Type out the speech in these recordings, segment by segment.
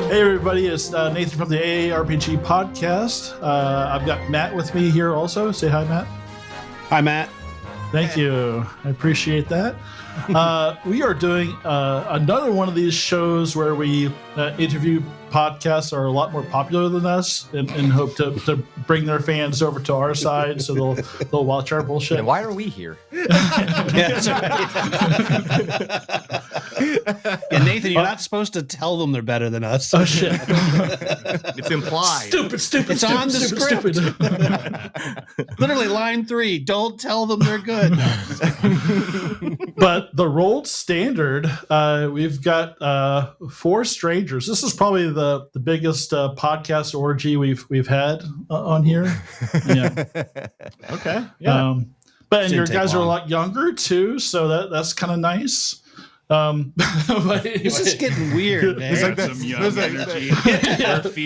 Hey everybody, it's Nathan from the AARPG podcast. I've got Matt with me here also. Say hi, Matt. Hi, Matt. Thank you. I appreciate that. We are doing another one of these shows where we interview podcasts that are a lot more popular than us and hope to bring their fans over to our side so they'll watch our bullshit. And why are we here? Yeah, Nathan, you're not supposed to tell them they're better than us. Oh, shit. It's implied. Stupid. It's on the script. Literally line 3. Don't tell them they're good. But the rolled standard, we've got 4 strangers. This is probably the biggest podcast orgy we've had on here. Yeah. Okay. Yeah. And your guys are a lot younger too, so that's kind of nice. But anyway. This is getting weird, man. It's like Some young energy.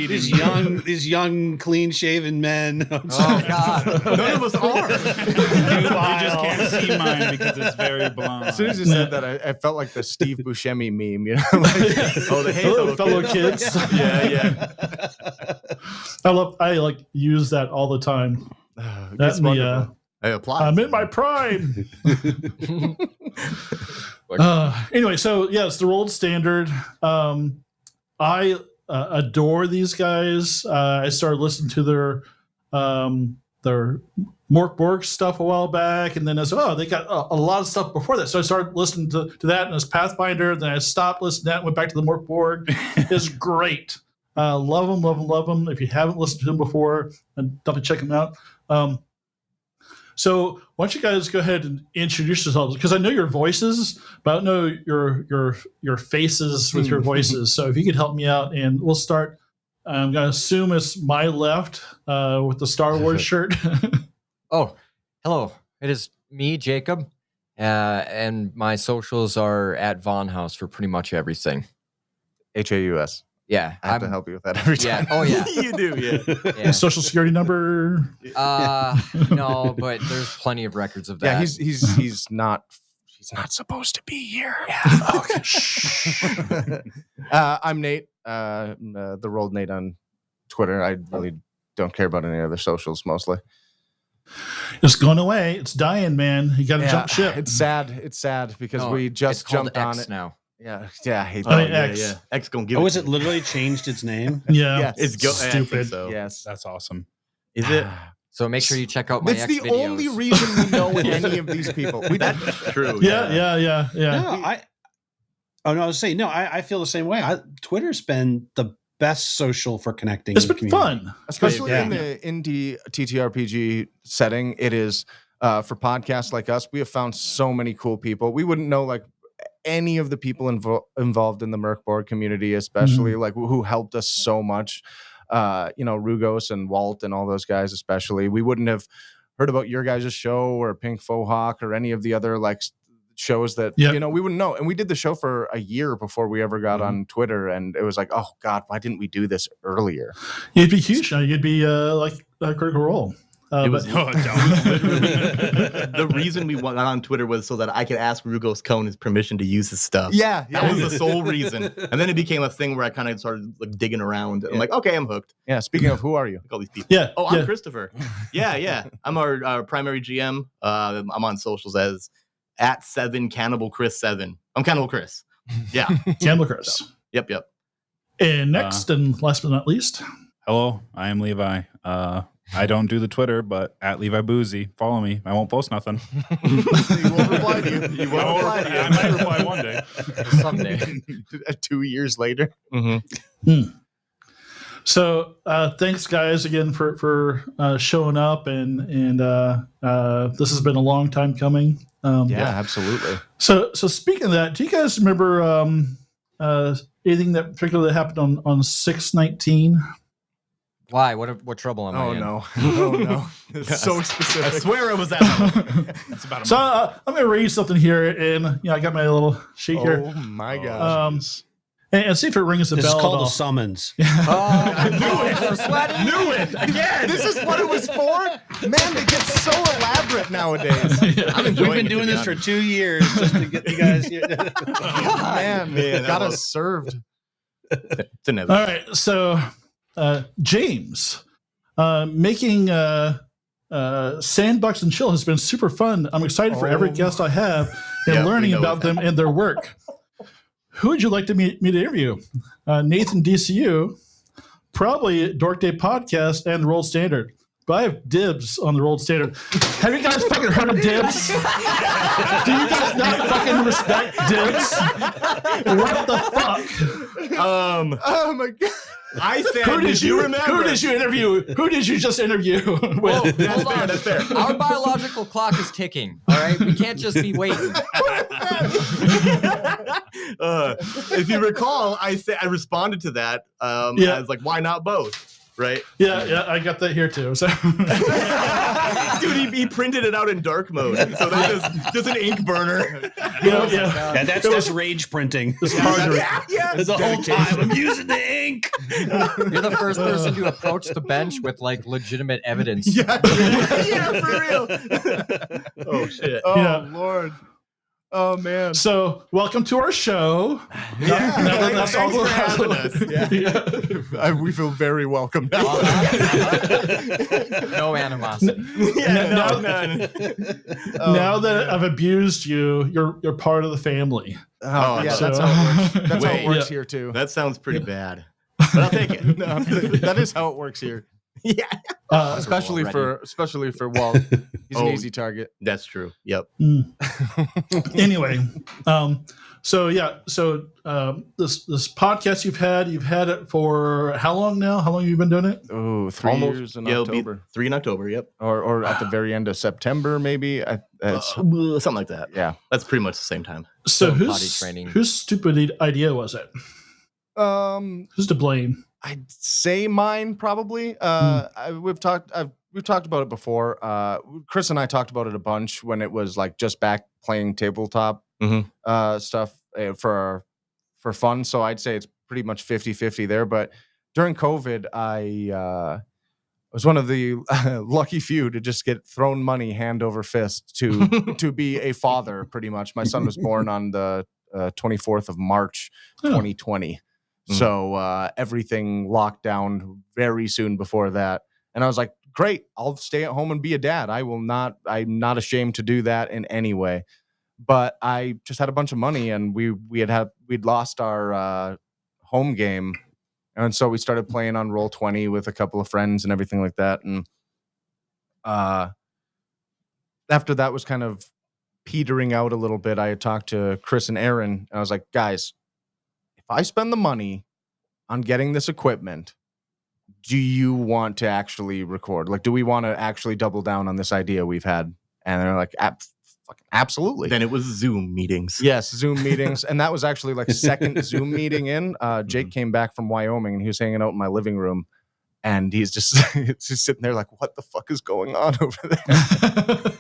These young, clean-shaven men. Oh, God. None of us are. You just can't see mine because it's very blonde. As soon as you said that, I felt like the Steve Buscemi meme, you know? The Hello, fellow kids. Yeah. I use that all the time. That's wonderful. I apply. I'm in my prime. Anyway, so it's the rolled standard. I adore these guys. I started listening to their Mork Borg stuff a while back, and then they got a lot of stuff before that. So I started listening to that and as Pathfinder. Then I stopped listening to that and went back to the Mork Borg. It's great. Love them. If you haven't listened to them before, definitely check them out. So why don't you guys go ahead and introduce yourselves? Because I know your voices, but I don't know your faces with your voices. So if you could help me out, and we'll start. I'm going to assume it's my left with the Star Wars shirt. Oh, hello. It is me, Jacob. And my socials are at Von House for pretty much everything. HAUS. Yeah. I have to help you with that every time. Yeah. Oh, yeah. You do, Yeah. Social security number? No, but there's plenty of records of that. Yeah, he's not supposed to be here. Yeah. Okay. I'm Nate, the rolled Nate on Twitter. I really don't care about any other socials mostly. It's going away. It's dying, man. You got to jump ship. It's sad because we just it's called jumped on X it. now. Yeah. I hate I that. mean, X. Yeah. X gonna give Oh, it is to it me. literally changed its name? Yeah. Yes. It's stupid. So. Yes. That's awesome. Is it? So make sure you check out my That's X the videos. only reason we know any of these people. That's true. Yeah. No, I was saying, I feel the same way. Twitter's been the best social for connecting. It's in the been community. fun. Especially in the indie TTRPG setting. It is for podcasts like us. We have found so many cool people. We wouldn't know any of the people involved in the Mork Borg community, especially who helped us so much. Rugos and Walt and all those guys, especially. We wouldn't have heard about your guys' show or Pink Faux Hawk or any of the other shows that we wouldn't know. And we did the show for a year before we ever got on Twitter, and it was like, oh God, why didn't we do this earlier? You'd be huge now. You'd be like a Critical Role. Literally the reason we got on Twitter was so that I could ask Rugos Cone his permission to use his stuff. Yeah. That was the sole reason. And then it became a thing where I kind of started digging around. I'm like, okay, I'm hooked. Yeah. Speaking of, who are you? All these people. Yeah. Oh, I'm Christopher. Yeah. I'm our primary GM. I'm on socials as @7CannibalChris7. I'm Cannibal Chris. Yeah. Cannibal Chris. So, yep. And next and last but not least. Hello, I am Levi. I don't do the Twitter, but @LeviBoozy. Follow me. I won't post nothing. He won't reply to you. I might reply one day. Someday. 2 years later. So thanks guys again for showing up and this has been a long time coming. Absolutely. So speaking of that, do you guys remember anything that particularly happened on 6/19? Why? What trouble am I in? Oh no. It's so specific. I swear it was that. That's about So I'm going to read something here, and I got my little sheet here. Oh my gosh. And see if it rings a This bell. is called at all. a summons. I knew it. Again. This is what it was for? Man, they get so elaborate nowadays. We've been doing this for 2 years just to get you guys here. Man, got us served. It's inevitable. All right, so James, making Sandbox and Chill has been super fun. I'm excited for every guest I have and Yeah, learning we know about them and their work. Who would you like to me to interview? Nathan DCU, probably Dork Day Podcast and the Rolled Standard. But I have dibs on the Rolled Standard. Have you guys fucking heard of dibs? Do you guys not fucking respect dibs? What the fuck? Oh my god. I said, Who did you remember? Who did you interview? Who did you just interview Whoa, with? hold on. That's fair. Our biological clock is ticking. All right, we can't just be waiting. If you recall, I responded to that. Yeah. I was like, why not both? Right? Yeah, I got that here too. So Dude, he printed it out in dark mode. So that's just an ink burner. yeah. That's rage printing. It's hard to- Yeah. The whole time I'm using the ink. You're the first person to approach the bench with like legitimate evidence. Yeah, for real. Oh shit. Oh Yeah. Lord. Oh man. So welcome to our show. Yeah. Now that that's all Thanks for having us. Yeah. We feel very welcome now. No animosity. Yeah, Now- none. Now that I've abused you, you're part of the family. Oh, yeah, so- that's how it works. That's how Wait. it works Yeah. here too. That sounds pretty bad. But I'll take it. No, that is how it works here. Yeah. Especially for Walt. He's an easy target. That's true. Yep. Anyway, so this podcast you've had it for how long now? How long have you been doing it? Oh, 3 years in It'll be October. 3 in October. Yep. Or at the very end of September, maybe. Something like that. Yeah. That's pretty much the same time. So potty training. whose stupid idea was it? Who's to blame? I'd say mine probably. We've talked about it before. Chris and I talked about it a bunch when it was like just back playing tabletop stuff for fun. So I'd say it's pretty much 50-50 there. But during COVID, I was one of the lucky few to just get thrown money hand over fist to be a father. Pretty much, my son was born on the 24th of March, 2020. So everything locked down very soon before that. And I was like, great, I'll stay at home and be a dad. I'm not ashamed to do that in any way. But I just had a bunch of money and we'd lost our home game. And so we started playing on Roll20 with a couple of friends and everything like that. And after that was kind of petering out a little bit, I had talked to Chris and Aaron and I was like, guys, if I spend the money on getting this equipment, do you want to actually record? Like, do we want to actually double down on this idea we've had? And they're like, absolutely. Then it was Zoom meetings. Yes, Zoom meetings. And that was actually like second Zoom meeting in. Jake came back from Wyoming and he was hanging out in my living room. And he's just sitting there like, what the fuck is going on over there?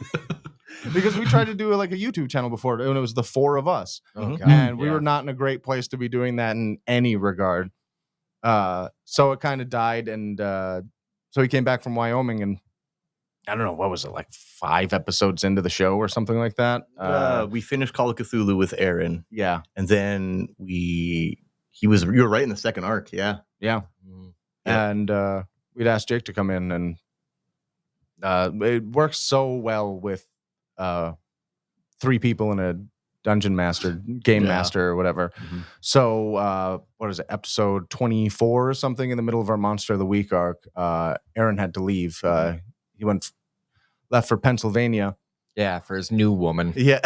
Because we tried to do like a YouTube channel before, and it was the four of us. Oh, God. And we were not in a great place to be doing that in any regard. So it kind of died. And so he came back from Wyoming and I don't know, what was it, like 5 episodes into the show or something like that? We finished Call of Cthulhu with Aaron. Yeah. And then you were right in the second arc. Yeah. Yeah. Yeah. And we'd asked Jake to come in and it works so well with 3 people in a dungeon master, game master or whatever. So what is it, episode 24 or something, in the middle of our Monster of the Week arc, Aaron had to leave. He left for Pennsylvania. Yeah, for his new woman. Yeah.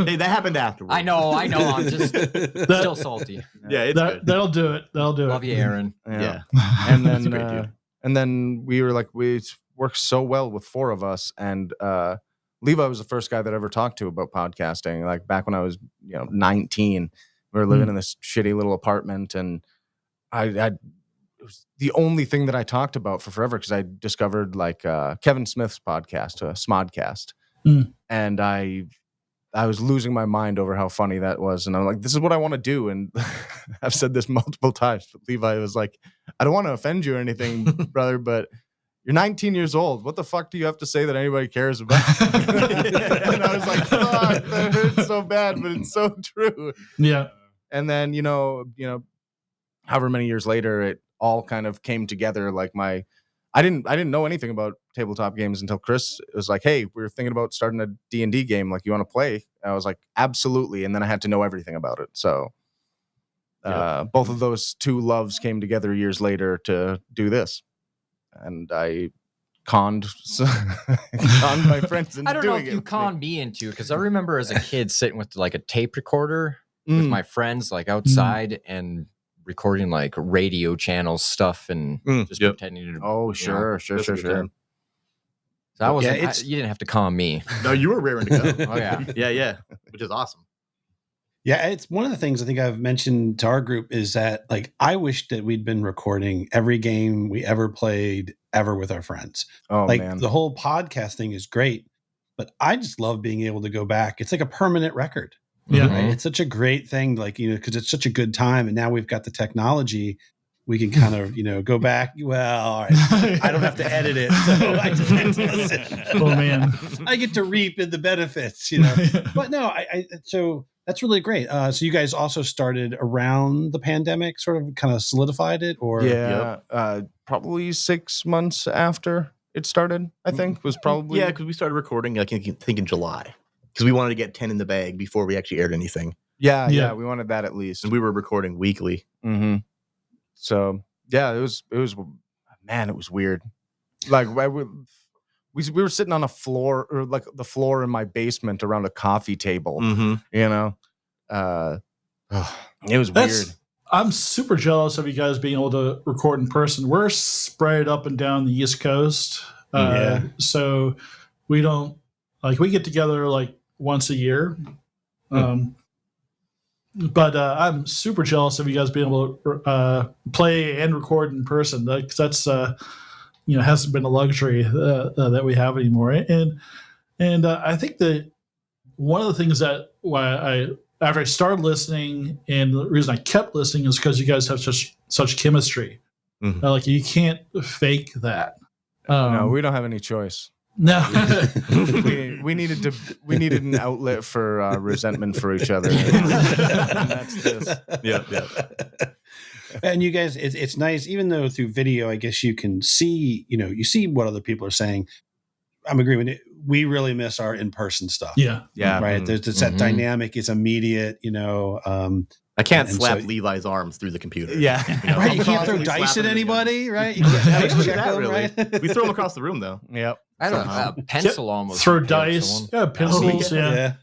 Hey, that happened afterwards. I know. I'm just still salty. Yeah, it's good. That'll do it. Love you, Aaron. Yeah. And He's a great dude. then and then we were like, we worked so well with 4 of us. And Levi was the first guy that I ever talked to about podcasting. Like back when I was 19, we were living in this shitty little apartment, and it was the only thing that I talked about for forever, because I discovered like Kevin Smith's podcast, Smodcast, and I was losing my mind over how funny that was, and I'm like, this is what I want to do. And I've said this multiple times, but Levi was like, I don't want to offend you or anything, brother, but you're 19 years old. What the fuck do you have to say that anybody cares about? And I was like, fuck, that hurts so bad, but it's so true. Yeah. And then, however many years later, it all kind of came together. Like I didn't know anything about tabletop games until Chris was like, "Hey, we're thinking about starting a D&D game. Like, you want to play?" And I was like, "Absolutely." And then I had to know everything about it. So both of those two loves came together years later to do this. And I conned my friends into I don't know doing if it. you with me. conned me into, because I remember as a kid sitting with like a tape recorder with my friends like outside and recording like radio channel stuff and just pretending to. Oh, you sure. know. Sure. So I wasn't. You didn't have to con me. No, you were raring to go. Oh yeah. Yeah, which is awesome. Yeah, it's one of the things I think I've mentioned to our group is that like I wish that we'd been recording every game we ever played ever with our friends. Oh, like man. the whole podcast thing is great, but I just love being able to go back. It's like a permanent record. Yeah. Right? It's such a great thing, like, because it's such a good time. And now we've got the technology. We can kind of, go back. Well, all right. I don't have to edit it. So I just get to listen. Oh, man. I get to reap in the benefits, But no, so that's really great. So you guys also started around the pandemic, sort of kind of solidified it, or probably 6 months after it started, I think, was probably. Yeah, because we started recording, I think in July. Because we wanted to get 10 in the bag before we actually aired anything. Yeah, we wanted that at least. And we were recording weekly. Mm-hmm. So yeah, it was man, it was weird. Like we were sitting on a floor, or like the floor in my basement around a coffee table. Mm-hmm. It was weird. I'm super jealous of you guys being able to record in person. We're spread up and down the East Coast. So we don't we get together like once a year. But I'm super jealous of you guys being able to play and record in person. That's hasn't been a luxury that we have anymore. And I think that one of the things that after I started listening, and the reason I kept listening is because you guys have such chemistry. Mm-hmm. Like you can't fake that. No, we don't have any choice. No. we needed an outlet for resentment for each other. And that's this. Yeah. And you guys, it's nice, even though through video, I guess you can see, you see what other people are saying. I'm agreeing with it. We really miss our in-person stuff. Yeah. Right. Mm-hmm. There's that dynamic. It's immediate, I can't and slap so- Levi's arms through the computer. Yeah. Right, you can't throw constantly dice slapping at him anybody, right? You Yeah, can't we don't do check that them, really. right? We throw them across the room though. Yep. I don't know. A pencil almost. Throw would kill dice. someone. Yeah, pencils. Yeah.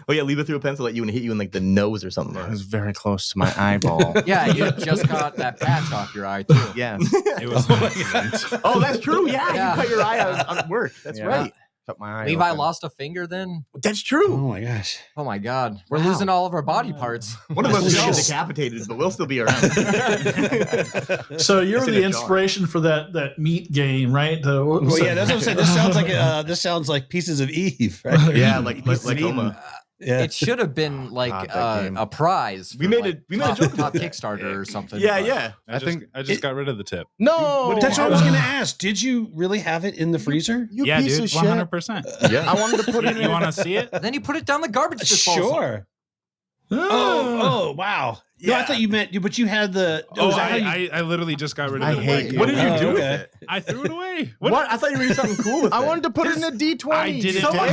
Oh yeah, Levi threw a pencil at you and hit you in like the nose or something. It was very close to my eyeball. Yeah, you just got that patch off your eye too. Yes. It was Oh, that's true. Yeah, Yeah. you cut your eye out at work. That's Yeah. right. Cut my eye Levi open. lost a finger then? That's Oh true. my gosh. Oh my God. We're losing all of our body parts. One of us is No. getting decapitated, but we'll still be around. So you're It's in the a jar. inspiration for that meat game, right? Well, yeah, that's what I'm saying. This sounds like Pieces of Eve, right? Yeah, like Pieces of Eve. Oma. Yeah. It should have been like God, that game. a prize. We for, made like, it- we made a top, joke about top that. Kickstarter or something. Yeah, but- yeah. I just got rid of the tip. No, That's what I was going to ask. Did you really have it in the freezer? You Yeah, piece dude, of shit. 100%. Yeah. I wanted to put it in. You want to see it? Then you put it down the garbage disposal. Sure. Oh, wow. No, I thought you meant, but you had the. Oh, is that how you- I literally just got rid of I it. hate Like, What did you Oh, do with okay. it? I threw it away. What? I thought you were doing something cool with it. I wanted to put it in a D20. I did it. Someone-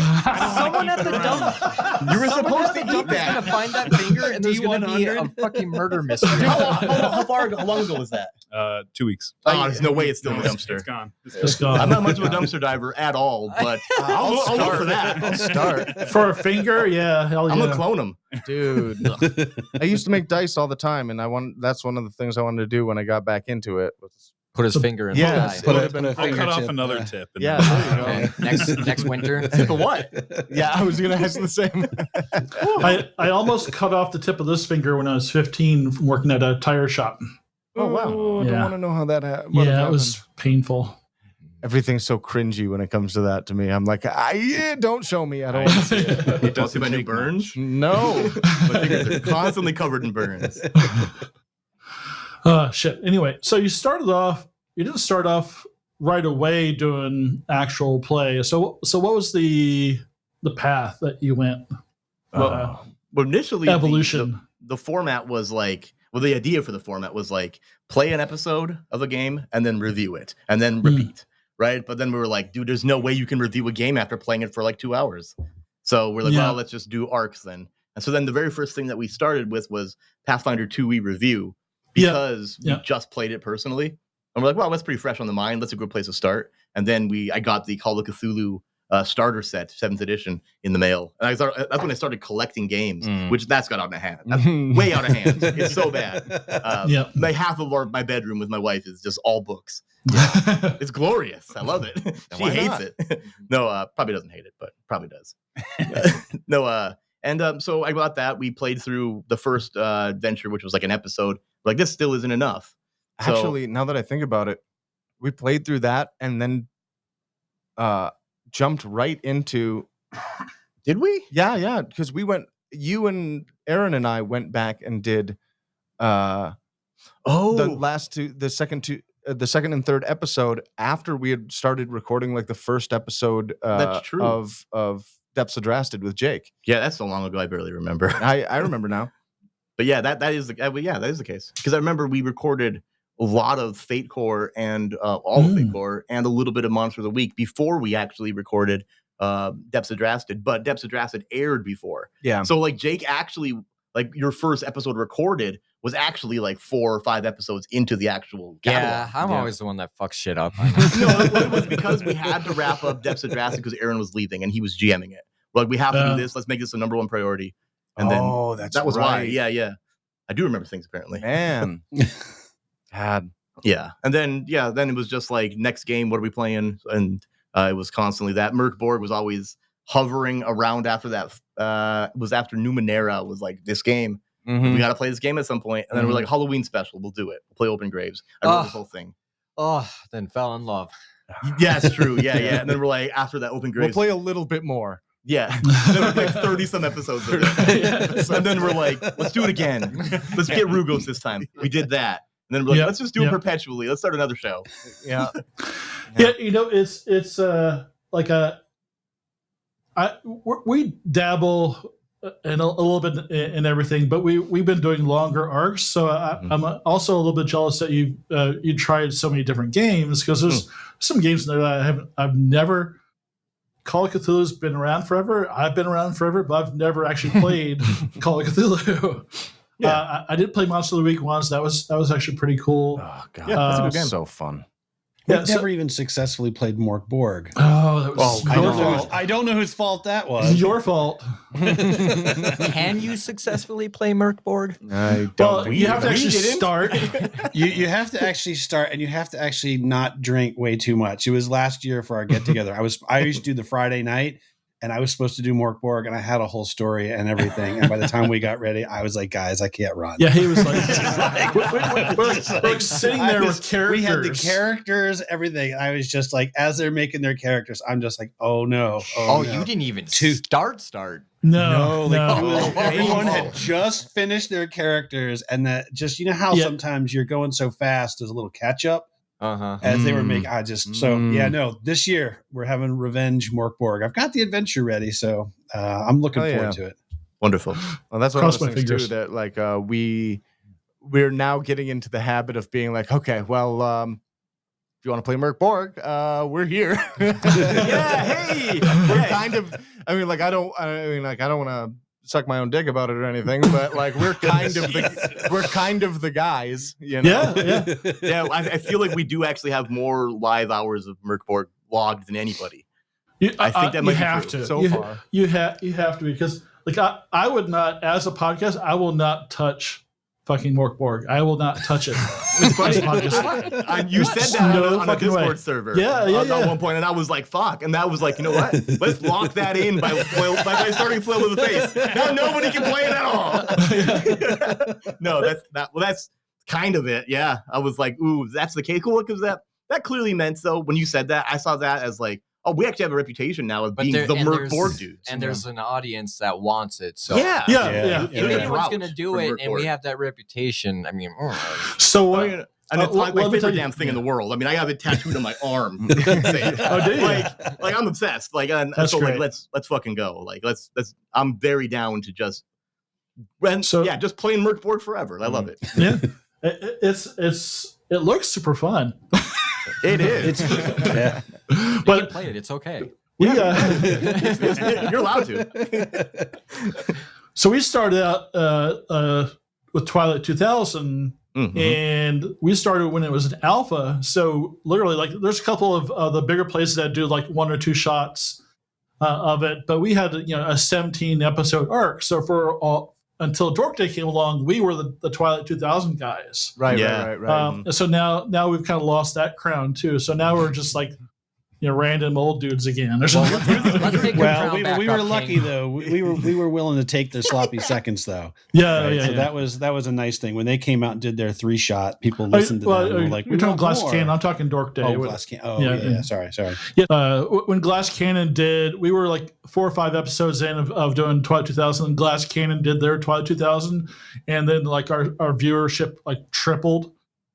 Someone at the dump. You were Someone supposed at to the eat dump is that. gonna find that finger, and there's gonna be a D100. fucking murder mystery. How long ago was that? 2 weeks. Oh, there's no way it's still in the It's dumpster. gone. It's gone. I'm not much of a dumpster diver at all, but I'll look for that. I'll start. For a finger, yeah, hell yeah. I'm gonna clone them. Dude, I used to make dice all the time, and that's one of the things I wanted to do when I got back into it. Was, Put his finger in Yes. his Put eye. a- would've been put a I'll finger cut off chip, another yeah. tip. and Yeah, then- there you go. Okay. Next winter. For what? Yeah, I was gonna ask the same. I almost cut off the tip of this finger when I was 15 from working at a tire shop. Oh wow! I don't Yeah. want to know how that happened. Yeah, it was painful. Everything's so cringy when it comes to that. To me, I'm like, don't show me. I don't want to see it. It Want to see doesn't my new take burns? No. My fingers are constantly covered in burns. Shit. Anyway, so you didn't start off right away doing actual play. So what was the path that you went? Well, initially, Evolution. the format was like, well, the idea for the format was like play an episode of a game and then review it and then repeat, right? But then we were like, dude, there's no way you can review a game after playing it for like 2 hours. So we're like, well, let's just do arcs then. And so then the very first thing that we started with was Pathfinder 2e review because we just played it personally. And we're like, well, that's pretty fresh on the mind. That's a good place to start. And then I got the Call of Cthulhu starter set, 7th edition, in the mail. And that's when I started collecting games, which that's got out of hand. That's way out of hand. It's so bad. My half of my bedroom with my wife is just all books. It's glorious. I love it. She hates it. No, probably doesn't hate it, but probably does. So I got that. We played through the first adventure, which was like an episode. Like, this still isn't enough. Actually, now that I think about it, we played through that and then jumped right into. Did we? Yeah, because you and Aaron and I went back and did the second and third episode after we had started recording like the first episode That's true. of Depths Adrasted with Jake. Yeah, that's so long ago I barely remember. I remember now. But yeah, that is the case. Because I remember we recorded a lot of Fate Core and all of Fate Core and a little bit of Monster of the Week before we actually recorded Depths Adrasted. But Depths Adrasted aired before. Yeah. So like Jake actually, like your first episode recorded was actually like 4 or 5 episodes into the actual catalog. Yeah, I'm always the one that fucks shit up. No, it was because we had to wrap up Depths Adrasted because Aaron was leaving and he was GMing it. Like, we have to do this. Let's make this the number 1 priority. And then that was why. Yeah. I do remember things apparently. Man. Yeah. And then it was just like, next game, what are we playing? And it was constantly that. Mork Borg was always hovering around after that. It was after Numenera was like, this game. We got to play this game at some point. And then we're like, Halloween special. We'll do it. We'll play Open Graves. I wrote this whole thing. Then fell in love. Yeah, it's true. Yeah. And then we're like, after that Open Graves. We'll play a little bit more. Yeah. Then we're like 30 some episodes of it. And then we're like, let's do it again. Let's get Rugos this time. We did that. And then we're like, let's just do it perpetually. Let's start another show. Yeah, it's like we dabble in a little bit in everything, but we've been doing longer arcs. So I'm also a little bit jealous that you tried so many different games, because there's some games in there that I've never. Call of Cthulhu's been around forever. I've been around forever, but I've never actually played Call of Cthulhu. Yeah. I did play Monster of the Week once. That was actually pretty cool. Oh god, that's a good game. So fun. We've never even successfully played Mork Borg. Oh, that was your fault. I don't know whose fault that was. Your fault. Can you successfully play Mork Borg? I don't. Well, you have to actually start. You have to actually start, and you have to actually not drink way too much. It was last year for our get together. I used to do the Friday night, and I was supposed to do Mork Borg, and I had a whole story and everything. And by the time we got ready, I was like, guys, I can't run. Yeah, he was like, we're sitting there with characters. We had the characters, everything. I was just like, as they're making their characters, I'm just like, oh no. Oh, no. You didn't even start. No. Everyone had just finished their characters, and that just, you know how sometimes you're going so fast, there's a little catch up. As they were making, this year we're having Revenge Mork Borg. I've got the adventure ready, so I'm looking forward to it. Wonderful. Well, that's one of those things too, that like we're now getting into the habit of being like, okay, well, if you want to play Mork Borg, we're here. Hey, we're kind of. I don't want to suck my own dick about it or anything, but like we're kind of the guys, you know. Yeah. I feel like we do actually have more live hours of Mork Borg logged than anybody. I think that might be true. So far, you have to, because like I would not, as a podcast, I will not touch fucking Mork Borg. I will not touch it. It's funny. You said that on a Discord server. At one point, and I was like, "Fuck!" And that was like, you know what? Let's lock that in by starting Flail in the face. Now nobody can play it at all. No, that's kind of it. Yeah, I was like, "Ooh, that's the case." Cool, because that clearly meant, though, when you said that, I saw that as like, oh, we actually have a reputation now of being the Mork Borg dudes. And there's an audience that wants it. So yeah. If anyone's going to do it and we have that reputation, I mean, so and it's like my favorite damn thing in the world. I mean, I have it tattooed on my arm. Oh, do you? Like I'm obsessed. Like, so great. Like let's fucking go. Like let's I'm very down to just just playing Mork Borg forever. I love it. Yeah, it looks super fun. It is. But you can play it. It's okay. You're allowed to. So we started out with Twilight 2000, and we started when it was an alpha. So literally, like, there's a couple of the bigger places that do like 1 or 2 shots of it, but we had a 17 episode arc. So until Dork Day came along, we were the Twilight 2000 guys. Right. So now we've kind of lost that crown too. So now we're just like random old dudes again. Well, we were lucky though. We were willing to take the sloppy seconds though. Yeah. That was a nice thing when they came out and did their 3-shot. People listened to them. And were like, you're talking Glass Cannon. I'm talking Dork Day. Glass Cannon. Oh yeah. Sorry. Yeah. When Glass Cannon we were like 4 or 5 episodes in of doing Twilight 2000. And Glass Cannon did their Twilight 2000, and then like our viewership like tripled.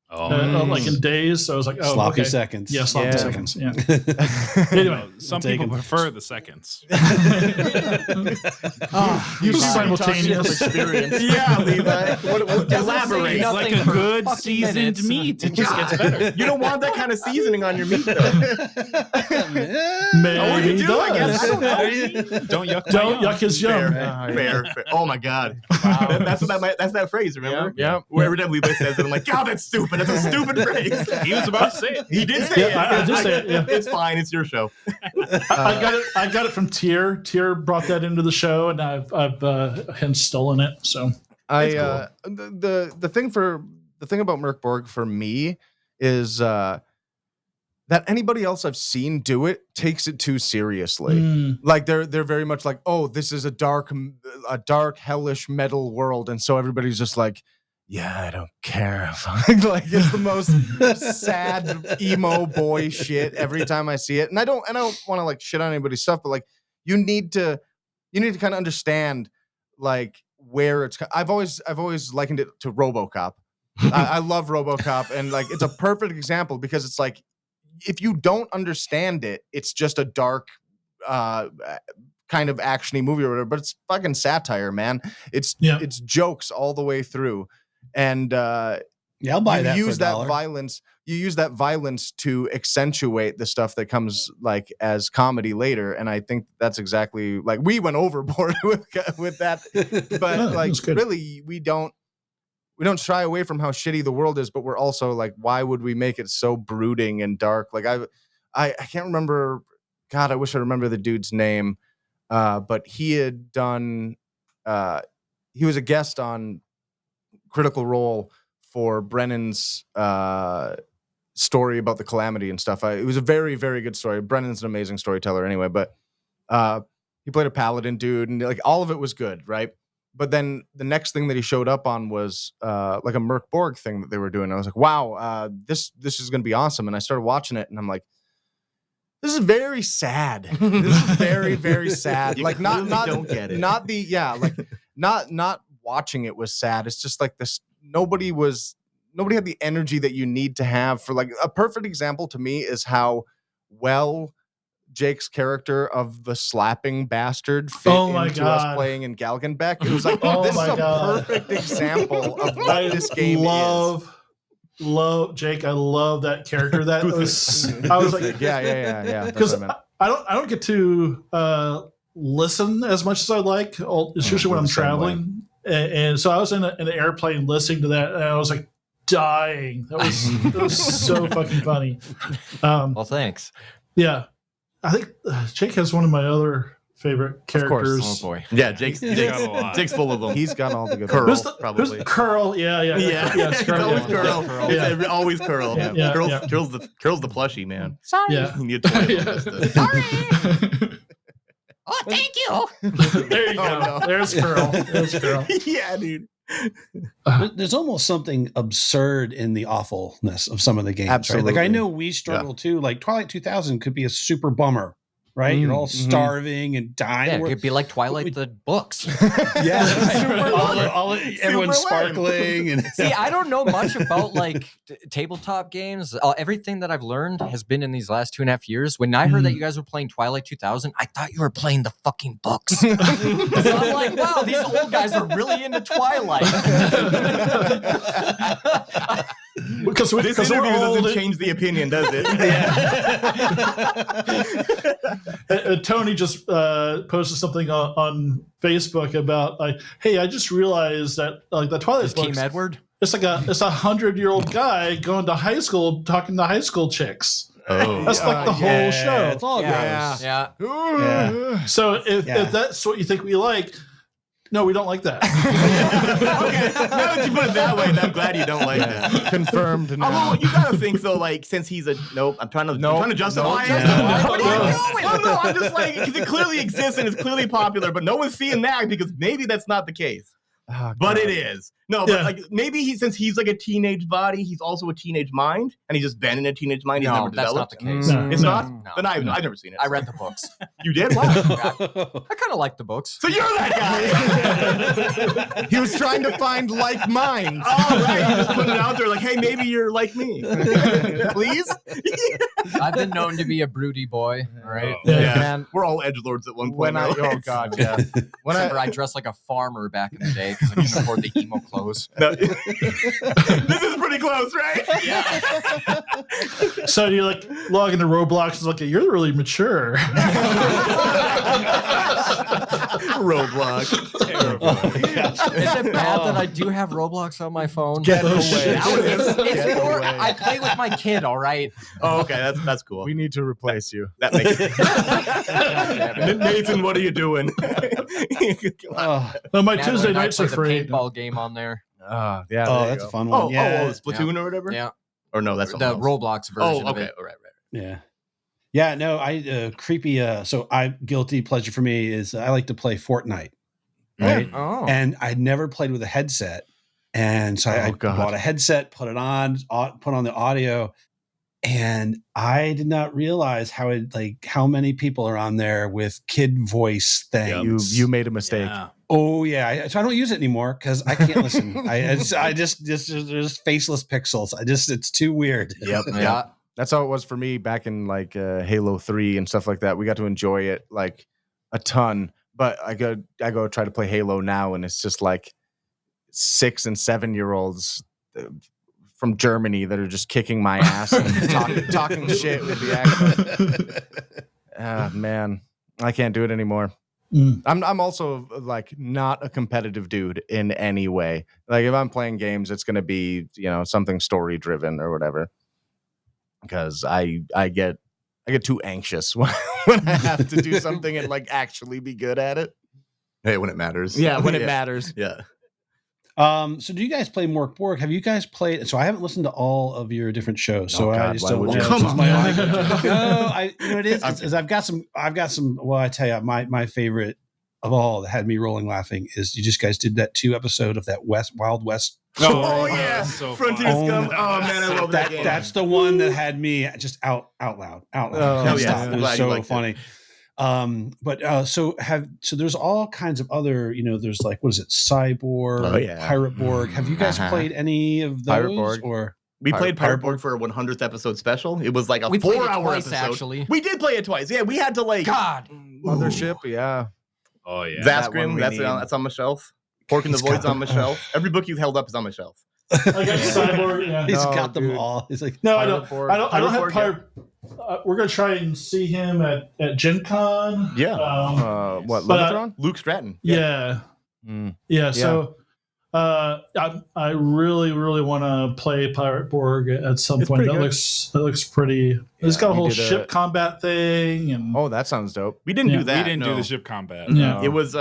Like in days, so I was like, sloppy seconds. Yeah, sloppy seconds. Yeah. Anyway, some people prefer the seconds. You simultaneous experience. Yeah, Levi. What elaborate? It's like a good seasoned meat. It just gets better. You don't want that kind of seasoning on your meat, though. Maybe you do, I guess. I don't know. Don't yuck his yum. Fair. Oh my God. Wow. That's that phrase. Remember? Yeah. Every time Levi says it, I'm like, God, that's stupid. That's a stupid phrase. He was about to say it. He did say it. I did say it. Yeah. It's fine. It's your show. I got it from Tier. Tier brought that into the show, and I've hence stolen it. So cool. The thing about Mork Borg for me is that anybody else I've seen do it takes it too seriously. Like they're very much like, oh, this is a dark, hellish metal world, and so everybody's just like, yeah, I don't care. Like it's the most sad emo boy shit every time I see it. And I don't want to like shit on anybody's stuff, but like you need to kind of understand like where it's. I've always likened it to RoboCop. I love RoboCop, and like it's a perfect example because it's like if you don't understand it, it's just a dark kind of actiony movie or whatever. But it's fucking satire, man. It's jokes all the way through. And I'll buy that. You use that violence to accentuate the stuff that comes like as comedy later, and I think that's exactly like we went overboard with that. But really, we don't shy away from how shitty the world is, but we're also like, why would we make it so brooding and dark? Like I can't remember. God, I wish I remember the dude's name, but he had done. He was a guest on Critical Role for Brennan's story about the Calamity and stuff. It was a very, very good story. Brennan's an amazing storyteller anyway, but he played a paladin dude, and like all of it was good, right? But then the next thing that he showed up on was like a Mork Borg thing that they were doing. I was like, wow, this is going to be awesome. And I started watching it, and I'm like, this is very sad. This is very, very sad. Like not don't get it. Not watching it was sad. It's just like this. Nobody had the energy that you need to have for like a perfect example to me is how well Jake's character of the slapping bastard fit into us playing in Galgenbeck. It was like, this is a perfect example of what this game is. Jake. I love that character. I was like, yeah. Because I don't get to listen as much as I like, especially when I'm traveling. And so I was in an airplane listening to that, and I was like dying. That was so fucking funny. Well, thanks. Yeah, I think Jake has one of my other favorite characters. Of course. Oh boy. Yeah, Jake's full of them. He's got all the good Curl, probably. Curl, yeah. It's always Curl. It's always Curl. Yeah. Curl's the plushie, man. Sorry. Yeah. You need to Sorry. Oh, thank you. There you go. No. There's Curl. Yeah, dude. There's almost something absurd in the awfulness of some of the games. Absolutely. Right? Like I know we struggle too. Like Twilight 2000 could be a super bummer. right? You're all starving and dying. Yeah, it could be like Twilight the books. Everyone's sparkling. And See, I don't know much about like tabletop games. Everything that I've learned has been in these last 2.5 years. When I heard that you guys were playing Twilight 2000, I thought you were playing the fucking books. So I'm like, wow, these old guys are really into Twilight. Because this interview doesn't change the opinion, does it? Tony just posted something on Facebook about like, hey, I just realized that like the Twilight books, Team Edward. It's like a 100-year-old guy going to high school talking to high school chicks. Oh, that's like the whole show. It's all gross. Yeah. So if that's what you think we like. No, we don't like that. Okay, now that you put it that way, I'm glad you don't like that. Confirmed. Now. Although you gotta think though, like since he's a I'm trying to justify it. What are you doing? No, I'm just like because it clearly exists and it's clearly popular, but no one's seeing that because maybe that's not the case. Oh, but it is. No, but like maybe since he's like a teenage body, he's also a teenage mind, and he's just been in a teenage mind. He's never developed. That's not the case. It's not. No. Then I've never seen it. I read the books. You did? Wow. I kind of like the books. So you're that guy. He was trying to find like minds. Oh, right. You just put it out there like, hey, maybe you're like me. Please? I've been known to be a broody boy. All right. Yeah. Man, we're all edgelords at one point. oh god, yeah. I dressed like a farmer back in the day because I couldn't afford the emo clothes. No. This is pretty close, right? Yeah. So you like log into Roblox and like, you're really mature. Roblox. Terrible. Is it bad that I do have Roblox on my phone? Get away. It's more, I play with my kid, all right? Oh, okay. That's cool. We need to replace you. That makes it. Nathan, what are you doing? Well, my Madeline Tuesday and I nights are play free. the paintball game on there. Yeah. Oh, that's a fun one. Splatoon or whatever? Yeah. Or no, that's The Roblox version of okay. it. All right. Yeah. Yeah, no, creepy. So guilty pleasure for me is I like to play Fortnite. Right. Oh. And I never played with a headset. And so I bought a headset, put it on, put on the audio. And I did not realize how many people are on there with kid voice things. You made a mistake. Yeah. Oh yeah, so I don't use it anymore because I can't listen. I just there's faceless pixels. It's too weird. Yep. Yeah. That's how it was for me back in like Halo 3 and stuff like that. We got to enjoy it like a ton. But I go try to play Halo now, and it's just like 6 and 7-year-olds from Germany that are just kicking my ass and talking shit with the accent. Man, I can't do it anymore. I'm also like not a competitive dude in any way. Like if I'm playing games, it's gonna be something story driven or whatever. Because I get too anxious when I have to do something and like actually be good at it. Hey, when it matters. Yeah, when it matters. Yeah. So do you guys play Mork Borg? Have you guys played? So I haven't listened to all of your different shows. So I just don't know. Come on. It is I've got some. Well, I tell you, my favorite of all that had me rolling laughing is you just guys did that 2 episode of that Wild West. Oh yeah, so Frontier Scum. Oh man, I love that game. That's the one that had me just out loud. Hell yeah. It was so funny. So there's all kinds of other, there's like, what is it? Cyborg, Pirate Borg. Have you guys played any of those? Pirate Borg. Or we played Pirate Borg for a 100th episode special. It was like a 4-hour episode. Actually. We did play it twice. Yeah, we had to like God. Mothership, yeah. Oh yeah. Vasgrim, that's on my shelf. Pork in the Void's on my shelf. Every book you've held up is on my shelf. I got Cyborg. Yeah. He's got them all. He's like, no, I don't have Pirate. We're gonna try and see him at Gen Con. Yeah. What, Levatron? Luke Stratton. Yeah. Yeah. So I really, really want to play Pirate Borg at some point. That looks pretty. It's got a whole ship combat thing, and that sounds dope. We didn't do that. We didn't do the ship combat. Yeah. It was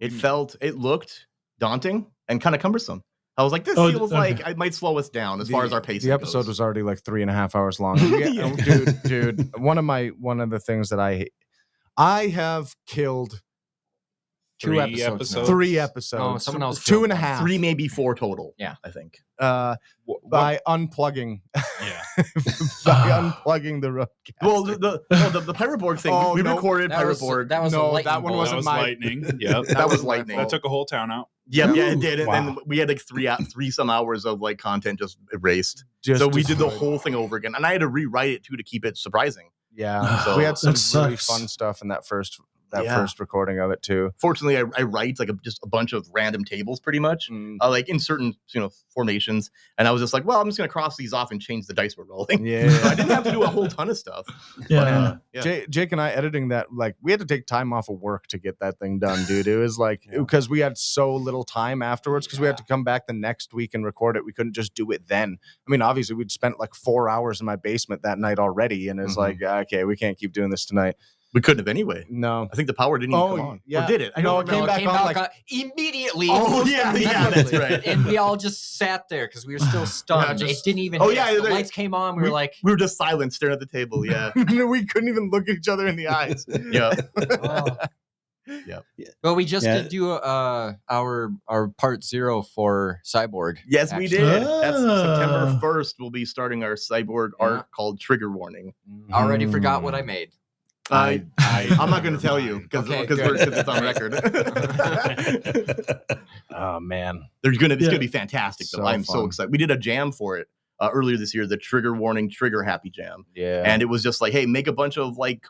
it looked daunting and kind of cumbersome. I was like, this feels like it might slow us down as far as our pacing The episode goes. was already like 3.5 hours long. Dude, one of the things that I have killed 2 episodes. now. 3 episodes. No, someone else. 2.5. 3, maybe 4 total. Yeah. I think. By unplugging. Yeah. By unplugging the roadcast. Well, the Pirate Borg thing. Oh, we no. recorded That Pirate was, Borg. that was a No, lightning that one bolt. That wasn't was my- lightning. Yep. That was my lightning. That took a whole town out. Yeah, it did. Wow. And we had like three some hours of like content just erased. Just So we did the destroyed. whole thing over again, and I had to rewrite it too to keep it surprising. Yeah. So we had some that really sucks. fun stuff in that first Yeah. first recording of it too. Fortunately, I write like just a bunch of random tables, pretty much, like in certain formations. And I was just like, well, I'm just gonna cross these off and change the dice we're rolling. Yeah. So I didn't have to do a whole ton of stuff. Yeah. Yeah. Jake and I editing that, like, we had to take time off of work to get that thing done, dude. It was like, because we had so little time afterwards, because we had to come back the next week and record it. We couldn't just do it then. I mean, obviously, we'd spent like 4 hours in my basement that night already. And it's like, okay, we can't keep doing this tonight. We couldn't have anyway. No. I think the power didn't even come on. yeah. Or did it? I No, don't it came remember. back on, like- immediately. Oh, yeah, that's right. And we all just sat there because we were still stunned. just- It didn't even. Oh, hit yeah, us. The they- lights came on. We were like, We were just silent, staring at the table. Yeah. We couldn't even look at each other in the eyes. Yeah. well, we just Yeah. did do our part 0 for Cyborg. Yes, we actually. did. That's Ah. September 1st. We'll be starting our cyborg arc called Trigger Warning. Already forgot what I made. I'm not going to tell you because Okay, it's on record. Oh, man. It's going Yeah. to be fantastic. Though. So I'm so fun. excited. We did a jam for it earlier this year, the Trigger Warning, Trigger Happy Jam, Yeah. and it was just like, hey, make a bunch of like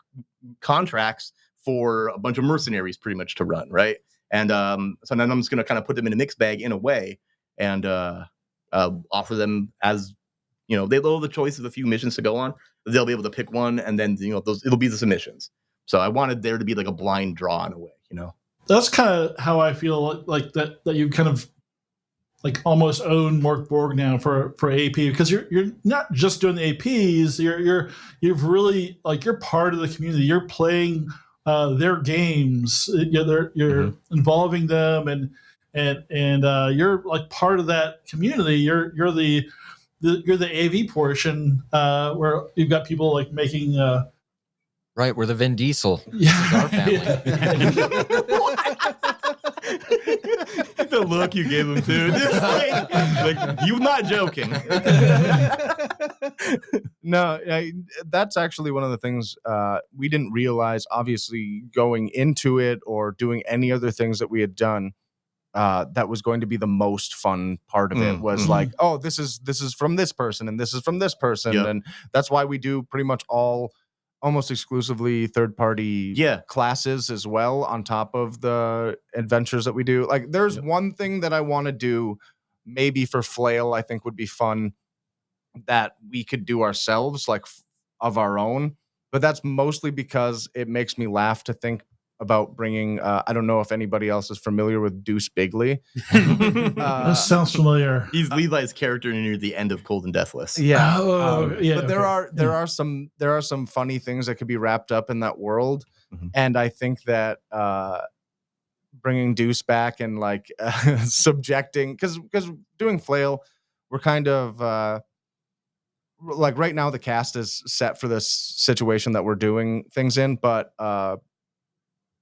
contracts for a bunch of mercenaries, pretty much to run, right? And so then I'm just going to kind of put them in a mix bag in a way, and offer them as they'll have the choice of a few missions to go on. They'll be able to pick one, and then it'll be the submissions. So I wanted there to be like a blind draw in a way, That's kind of how I feel like that you kind of like almost own Mork Borg now for AP, because you're not just doing the APs. You've really like you're part of the community. You're playing their games. You're involving them and you're like part of that community. You're the AV portion where you've got people like making. Right, we're the Vin Diesel. Yeah, Our family. The look you gave him, dude. like you're not joking. No, that's actually one of the things we didn't realize, obviously, going into it or doing any other things that we had done. That was going to be the most fun part of it was like, oh, this is from this person and this is from this person. Yep. And that's why we do pretty much almost exclusively third-party classes as well on top of the adventures that we do. Like there's one thing that I want to do maybe for Flail, I think would be fun that we could do ourselves, like of our own. But that's mostly because it makes me laugh to think about bringing, I don't know if anybody else is familiar with Deuce Bigley. that sounds familiar. He's Levi's character near the end of Cold and Deathless. Yeah. Yeah. But there are some funny things that could be wrapped up in that world. Mhm. And I think that bringing Deuce back and like subjecting, because doing Flail, we're kind of like right now the cast is set for this situation that we're doing things in, but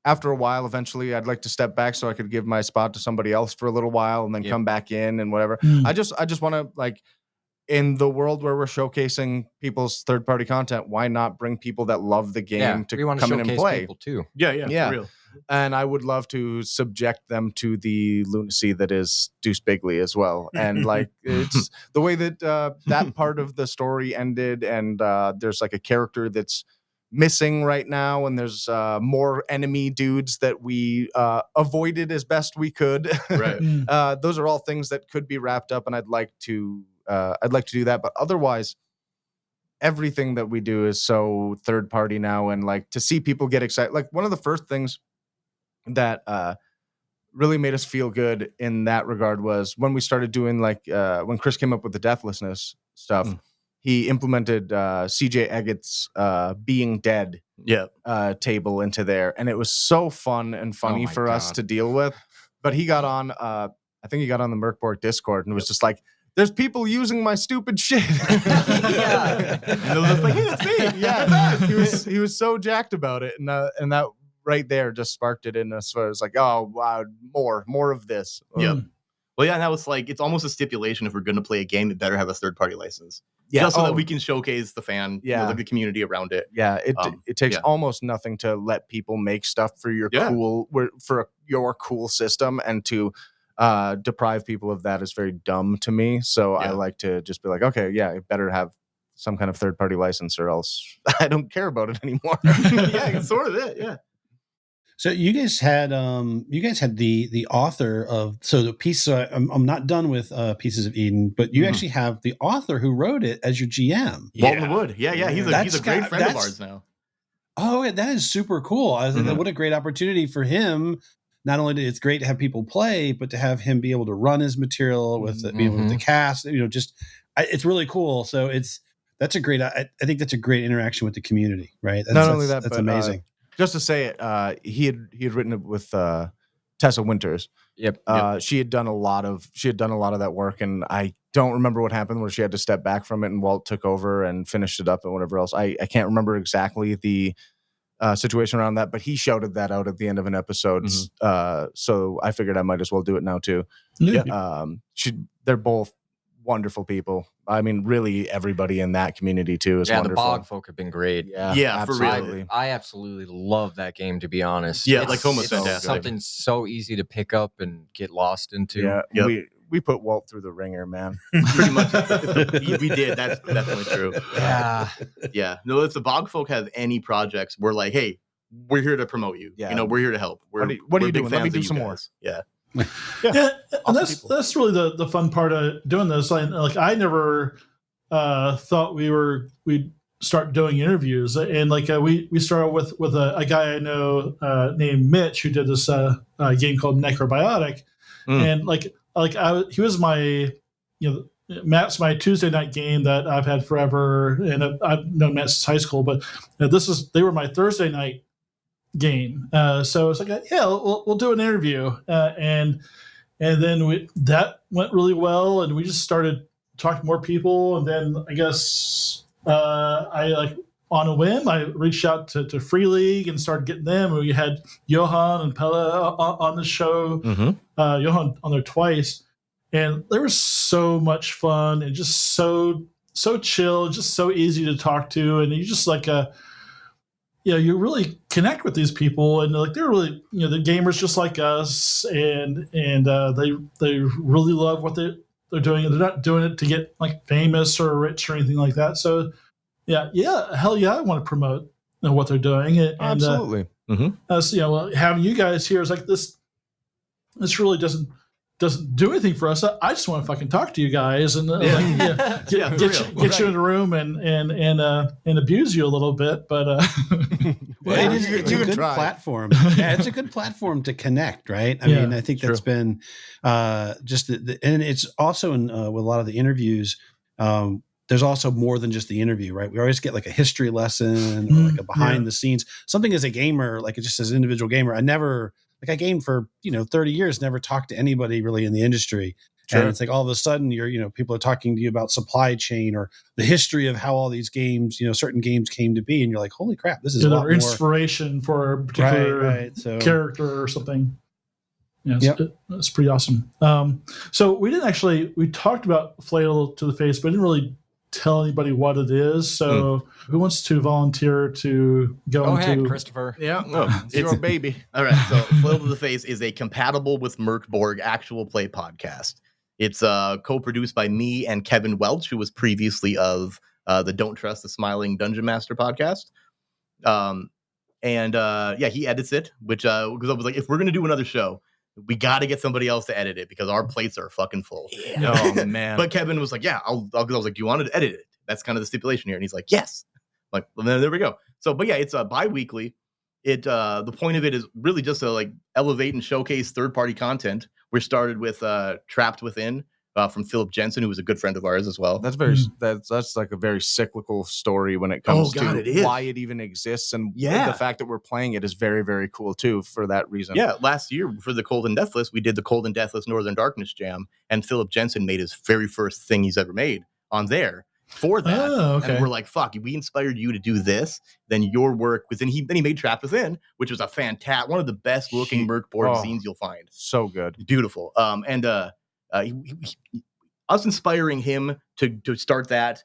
after a while, eventually, I'd like to step back so I could give my spot to somebody else for a little while and then come back in and whatever. I just want to, like, in the world where we're showcasing people's third-party content, why not bring people that love the game to we want come in and showcase play? people too. Yeah. For real. And I would love to subject them to the lunacy that is Deuce Bigley as well. And like it's the way that that part of the story ended, and there's like a character that's missing right now, and there's more enemy dudes that we avoided as best we could. Right. Those are all things that could be wrapped up, and I'd like to do that. But otherwise, everything that we do is so third party now, and like to see people get excited. Like one of the first things that really made us feel good in that regard was when we started doing like when Chris came up with the deathlessness stuff. He implemented CJ Eggett's Being Dead table into there. And it was so fun and funny for us to deal with. But he got on, I think he got on the Mork Borg Discord and was just like, there's people using my stupid shit. And it was just like, hey, it's me. Yeah. He was so jacked about it. And that right there just sparked it in us. So it was like, oh wow, more of this. Yeah. Well, yeah, and that was like, it's almost a stipulation if we're going to play a game, it better have a third-party license. Yeah, just so that we can showcase the fan, yeah, like the community around it. Yeah, it takes almost nothing to let people make stuff for your your cool system, and to deprive people of that is very dumb to me. So I like to just be like, okay, yeah, it better have some kind of third-party license, or else I don't care about it anymore. Yeah, it's sort of it. Yeah. So you guys had the author of the piece. I'm not done with Pieces of Eden, but you actually have the author who wrote it as your GM. Walton Wood. Yeah. He's a great friend of ours now. Oh, yeah, that is super cool. I was like, what a great opportunity for him. Not only it's great to have people play, but to have him be able to run his material with the cast. It's really cool. So that's a great. I think that's a great interaction with the community, right? That's amazing. Just to say it, he had written it with Tessa Winters. Yep. She had done a lot of that work, and I don't remember what happened where she had to step back from it, and Walt took over and finished it up and whatever else. I can't remember exactly the situation around that, but he shouted that out at the end of an episode. So I figured I might as well do it now too. Yeah. They're both wonderful people. I mean, really, everybody in that community too is wonderful. The Bog folk have been great. Yeah, for real. I absolutely love that game, to be honest. Yeah, like Homo said, something so easy to pick up and get lost into. Yeah, we put Walt through the ringer, man. Pretty much, we did. That's definitely true. Yeah. No, if the Bog folk have any projects, we're like, hey, we're here to promote you. Yeah, we're here to help. What are you doing? Let me do some more. Yeah. And that's really the fun part of doing this. Like I never thought we'd start doing interviews, and like we started with a guy I know named Mitch, who did this game called Necrobiotic, and he was my Matt's my Tuesday night game that I've had forever, and I've known Matt since high school, but they were my Thursday night game. So it's like, we'll do an interview, and then that went really well, and we just started talking to more people, and then I guess I on a whim I reached out to Free League and started getting them. We had Johan and Pella on the show. Johan on there twice, and they were so much fun and just so chill, just so easy to talk to, and you just you really connect with these people, and they're really, they're gamers just like us, and they really love what they're doing, and they're not doing it to get famous or rich or anything like that. So hell yeah, I want to promote what they're doing. And, absolutely. Having you guys here is like this really doesn't do anything for us. I just want to fucking talk to you guys and get you in the room and abuse you a little bit. But it's a good platform. Yeah, it's a good platform to connect, right? I mean, I think that's been just and it's also in with a lot of the interviews. There's also more than just the interview, right? We always get a history lesson or a behind the scenes, something as a gamer, just as an individual gamer. I gamed for 30 years, never talked to anybody really in the industry. Sure. And it's all of a sudden people are talking to you about supply chain or the history of how all these games, certain games came to be, and you're like, holy crap, this is a lot more inspiration for a particular character or something. Yeah, it's pretty awesome. So we talked about Flail to the Face, but I didn't really tell anybody what it is. So who wants to volunteer to go into? Ahead, Christopher. Yeah, it's your baby. All right. So Flail to the Face is a compatible with Mork Borg actual play podcast. It's co-produced by me and Kevin Welch, who was previously of the Don't Trust the Smiling Dungeon Master podcast. He edits it, which because I was like, if we're gonna do another show, we got to get somebody else to edit it because our plates are fucking full. Yeah. Oh man. But Kevin was like, yeah, I was like, do you want to edit it? That's kind of the stipulation here. And he's like, yes. I'm like, well, then there we go. So, but yeah, it's bi-weekly. The point of it is really just to elevate and showcase third-party content. We started with Trapped Within from Philip Jensen, who was a good friend of ours as well. That's that's a very cyclical story when it comes to why it even exists, and the fact that we're playing it is very, very cool too for that reason. Yeah, last year for the Cold and Deathless, we did the Cold and Deathless Northern Darkness Jam, and Philip Jensen made his very first thing he's ever made on there. for that. Oh, okay. And we're like, fuck, we inspired you to do this, then your work within then he made Trapped Within, which was a one of the best looking Mork Borg zines you'll find. So good. Beautiful. Us inspiring him to start that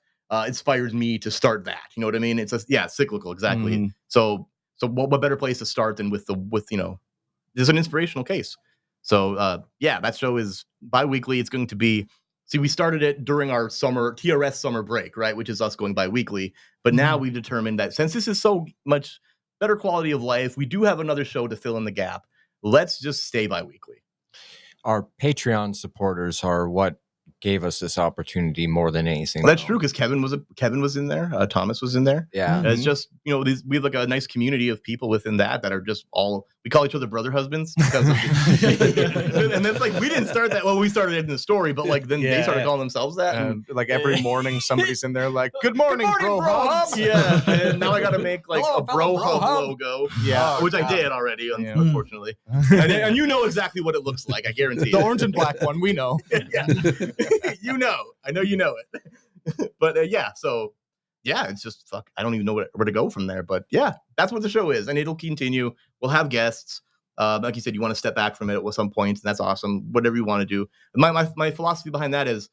inspires me to start that. You know what I mean? It's cyclical, exactly. Mm. So what better place to start than with there's an inspirational case. So that show is bi-weekly. It's going to be, we started it during our TRS summer break, right? Which is us going bi-weekly. But now we've determined that since this is so much better quality of life, we do have another show to fill in the gap. Let's just stay bi-weekly. Our Patreon supporters are what gave us this opportunity more than anything. That's true, because Kevin was in there. Thomas was in there. Yeah. It's just, we have like a nice community of people within that are just we call each other brother husbands because and that's like, we didn't start that. Well, we started it in the story, but like then they started calling themselves that. And like every morning somebody's in there like, good morning, bro hubs. Yeah. And now I got to make like Hello, a bro fellow hub logo. Yeah. Which I did already, unfortunately. And you know exactly what it looks like. I guarantee The orange and black one, we know. Yeah. I know you know it. But it's just fuck. I don't even know where to go from there. But yeah, that's what the show is, and it'll continue. We'll have guests. Like you said, you want to step back from it at some point, and that's awesome. Whatever you want to do. My philosophy behind that is,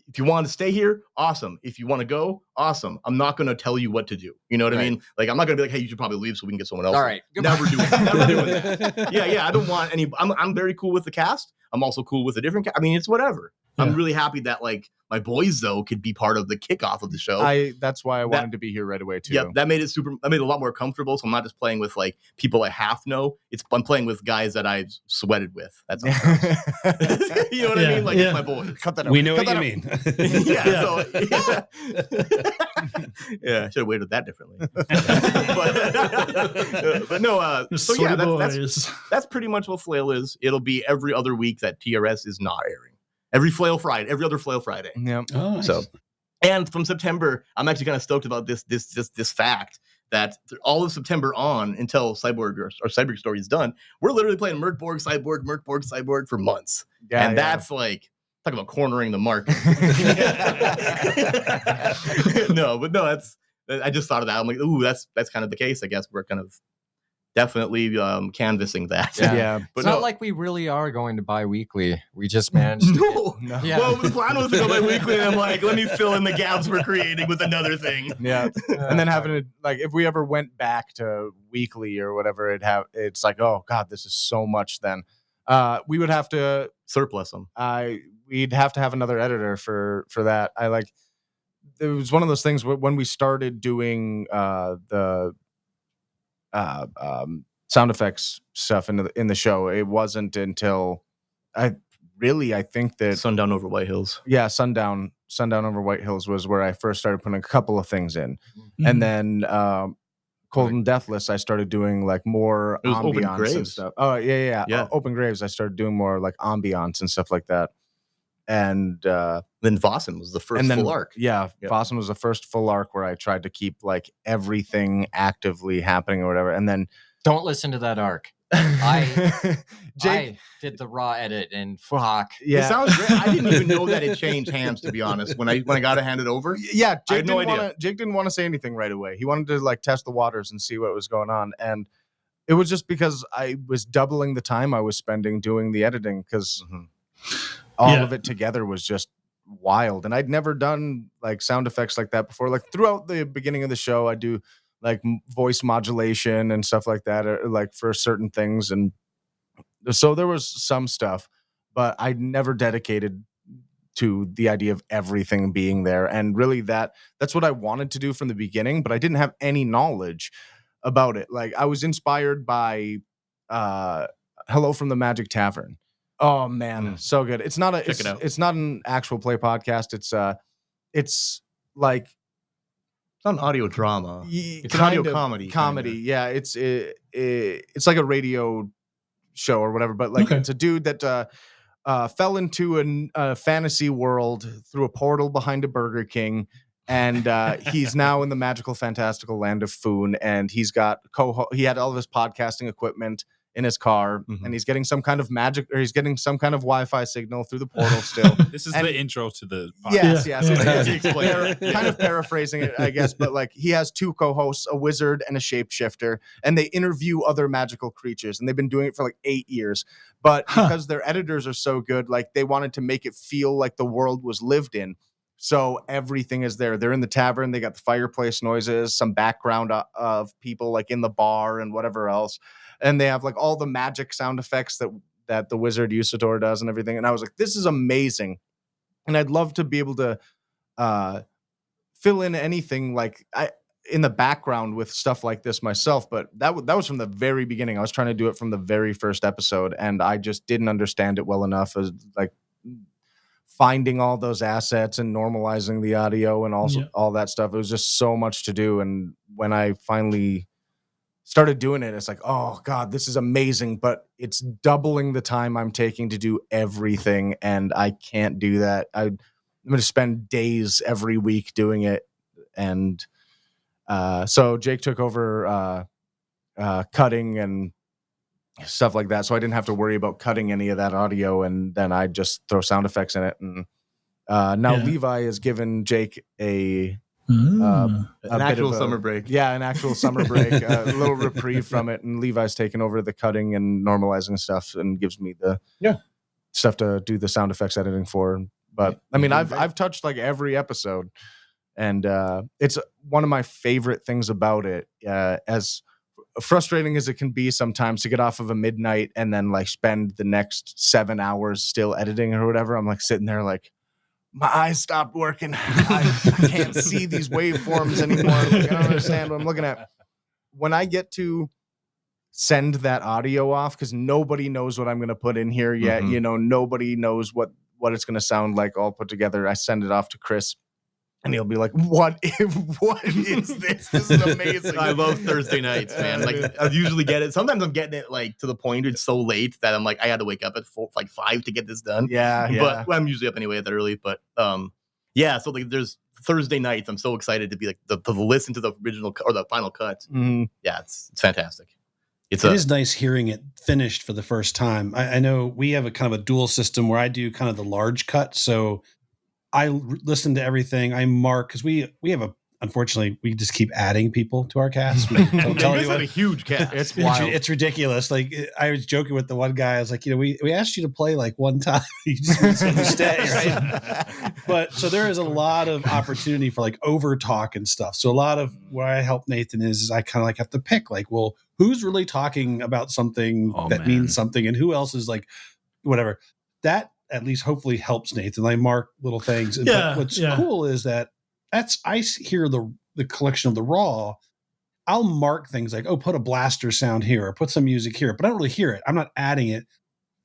if you want to stay here, awesome. If you want to go, awesome. I'm not going to tell you what to do. You know what I mean? Like, I'm not going to be like, hey, you should probably leave so we can get someone else. All right. Never doing that. Yeah. I don't want any. I'm very cool with the cast. I'm also cool with a different cast. I mean, it's whatever. Yeah. I'm really happy that like my boys though could be part of the kickoff of the show. That's why I wanted to be here right away too. Yeah, that made it a lot more comfortable. So I'm not just playing with like people I half know. I'm playing with guys that I've sweated with. That's all. You know what I mean? Like it's my boys. Cut that out. We know what you mean. Yeah, I should have waited that differently. but no. So yeah, that's pretty much what Flail is. It'll be every other week that TRS is not airing. Every other Flail Friday. Yeah. Oh, nice. So, and from September, I'm actually kind of stoked about this fact that all of September on until Cyborg or Cyborg Story is done, we're literally playing Mork Borg Cyborg for months. Yeah, and that's like, talk about cornering the market. I just thought of that. I'm like, ooh, that's kind of the case. I guess we're kind of definitely canvassing that. Yeah. But it's not like we really are going to bi-weekly. We just managed to No. Yeah. Well, the plan was to go bi-weekly, and I'm like, let me fill in the gaps we're creating with another thing. Yeah. And then having it, like, if we ever went back to weekly or whatever, it's like, oh God, this is so much then. We would have to surplus them. We'd have to have another editor for that. It was one of those things when we started doing the sound effects stuff in the show. It wasn't until I think that Sundown Over White Hills. Yeah, Sundown Over White Hills was where I first started putting a couple of things in, and then Cold and Deathless I started doing like more ambiance and stuff. Oh yeah. Open Graves I started doing more like ambiance and stuff like that. And then Vossen was the first full arc. Yeah, Vossen was the first full arc where I tried to keep like everything actively happening or whatever. And then don't listen to that arc. I did the raw edit and fuck. Yeah, it sounds great. I didn't even know that it changed hands, to be honest. When I got to hand it over, yeah, Jake didn't want to say anything right away. He wanted to like test the waters and see what was going on, and it was just because I was doubling the time I was spending doing the editing because. All of it together was just wild. And I'd never done like sound effects like that before. Like throughout the beginning of the show, I do like voice modulation and stuff like that, or like for certain things. And so there was some stuff, but I never dedicated to the idea of everything being there. And really that's what I wanted to do from the beginning, but I didn't have any knowledge about it. Like I was inspired by Hello from the Magic Tavern. Oh man, so good. It's not an actual play podcast. It's like it's not an audio drama. It's an audio comedy. Comedy. Yeah, it's like a radio show or whatever, but like it's a dude that fell into a fantasy world through a portal behind a Burger King, and he's now in the magical fantastical land of Foon, and he had all of his podcasting equipment in his car, and he's getting some kind of magic, or he's getting some kind of Wi-Fi signal through the portal still. This is the intro to the podcast. Yes. Kind of paraphrasing it, I guess, but like he has two co-hosts, a wizard and a shapeshifter, and they interview other magical creatures, and they've been doing it for like 8 years. But because their editors are so good, like they wanted to make it feel like the world was lived in. So everything is there. They're in the tavern. They got the fireplace noises, some background of people like in the bar and whatever else. And they have like all the magic sound effects that the wizard Usador does and everything. And I was like, this is amazing. And I'd love to be able to fill in anything like in the background with stuff like this myself. But that was from the very beginning. I was trying to do it from the very first episode, and I just didn't understand it well enough as like finding all those assets and normalizing the audio and also all that stuff. It was just so much to do. And when I finally started doing it, it's like, oh God, this is amazing, but it's doubling the time I'm taking to do everything. And I can't do that. I'm going to spend days every week doing it. And so Jake took over cutting and stuff like that. So I didn't have to worry about cutting any of that audio, and then I just throw sound effects in it. And now Levi has given Jake an actual summer break. Yeah, an actual summer break, a little reprieve from it. And Levi's taken over the cutting and normalizing stuff and gives me the stuff to do the sound effects editing for. But I mean, I've touched like every episode, and it's one of my favorite things about it. As frustrating as it can be sometimes to get off of a midnight and then like spend the next 7 hours still editing or whatever, I'm like sitting there like my eyes stopped working. I can't see these waveforms anymore. Like, I don't understand what I'm looking at. When I get to send that audio off, because nobody knows what I'm going to put in here yet, nobody knows what it's going to sound like all put together. I send it off to Chris, and he'll be like, what is this? This is amazing. I love Thursday nights, man. Like I usually get it. Sometimes I'm getting it like to the point it's so late that I'm like, I had to wake up at 5 to get this done. Yeah. But well, I'm usually up anyway that early. But so like there's Thursday nights. I'm so excited to be like to listen to the original or the final cut. Mm-hmm. Yeah, it's fantastic. It is nice hearing it finished for the first time. I know we have a kind of a dual system where I do kind of the large cut. So I listen to everything. I mark, because we have unfortunately, we just keep adding people to our cast. We don't tell anyone. A huge cast. It's wild. It's ridiculous. Like I was joking with the one guy. I was like, we asked you to play like one time. You just want to stay, right? But so there is a lot of opportunity for like over talk and stuff. So a lot of where I help Nathan is I kind of like have to pick like, well, who's really talking about something means something, and who else is like whatever. That at least hopefully helps Nathan. I mark little things. And what's cool is that I hear the collection of the raw. I'll mark things like, put a blaster sound here or put some music here, but I don't really hear it. I'm not adding it.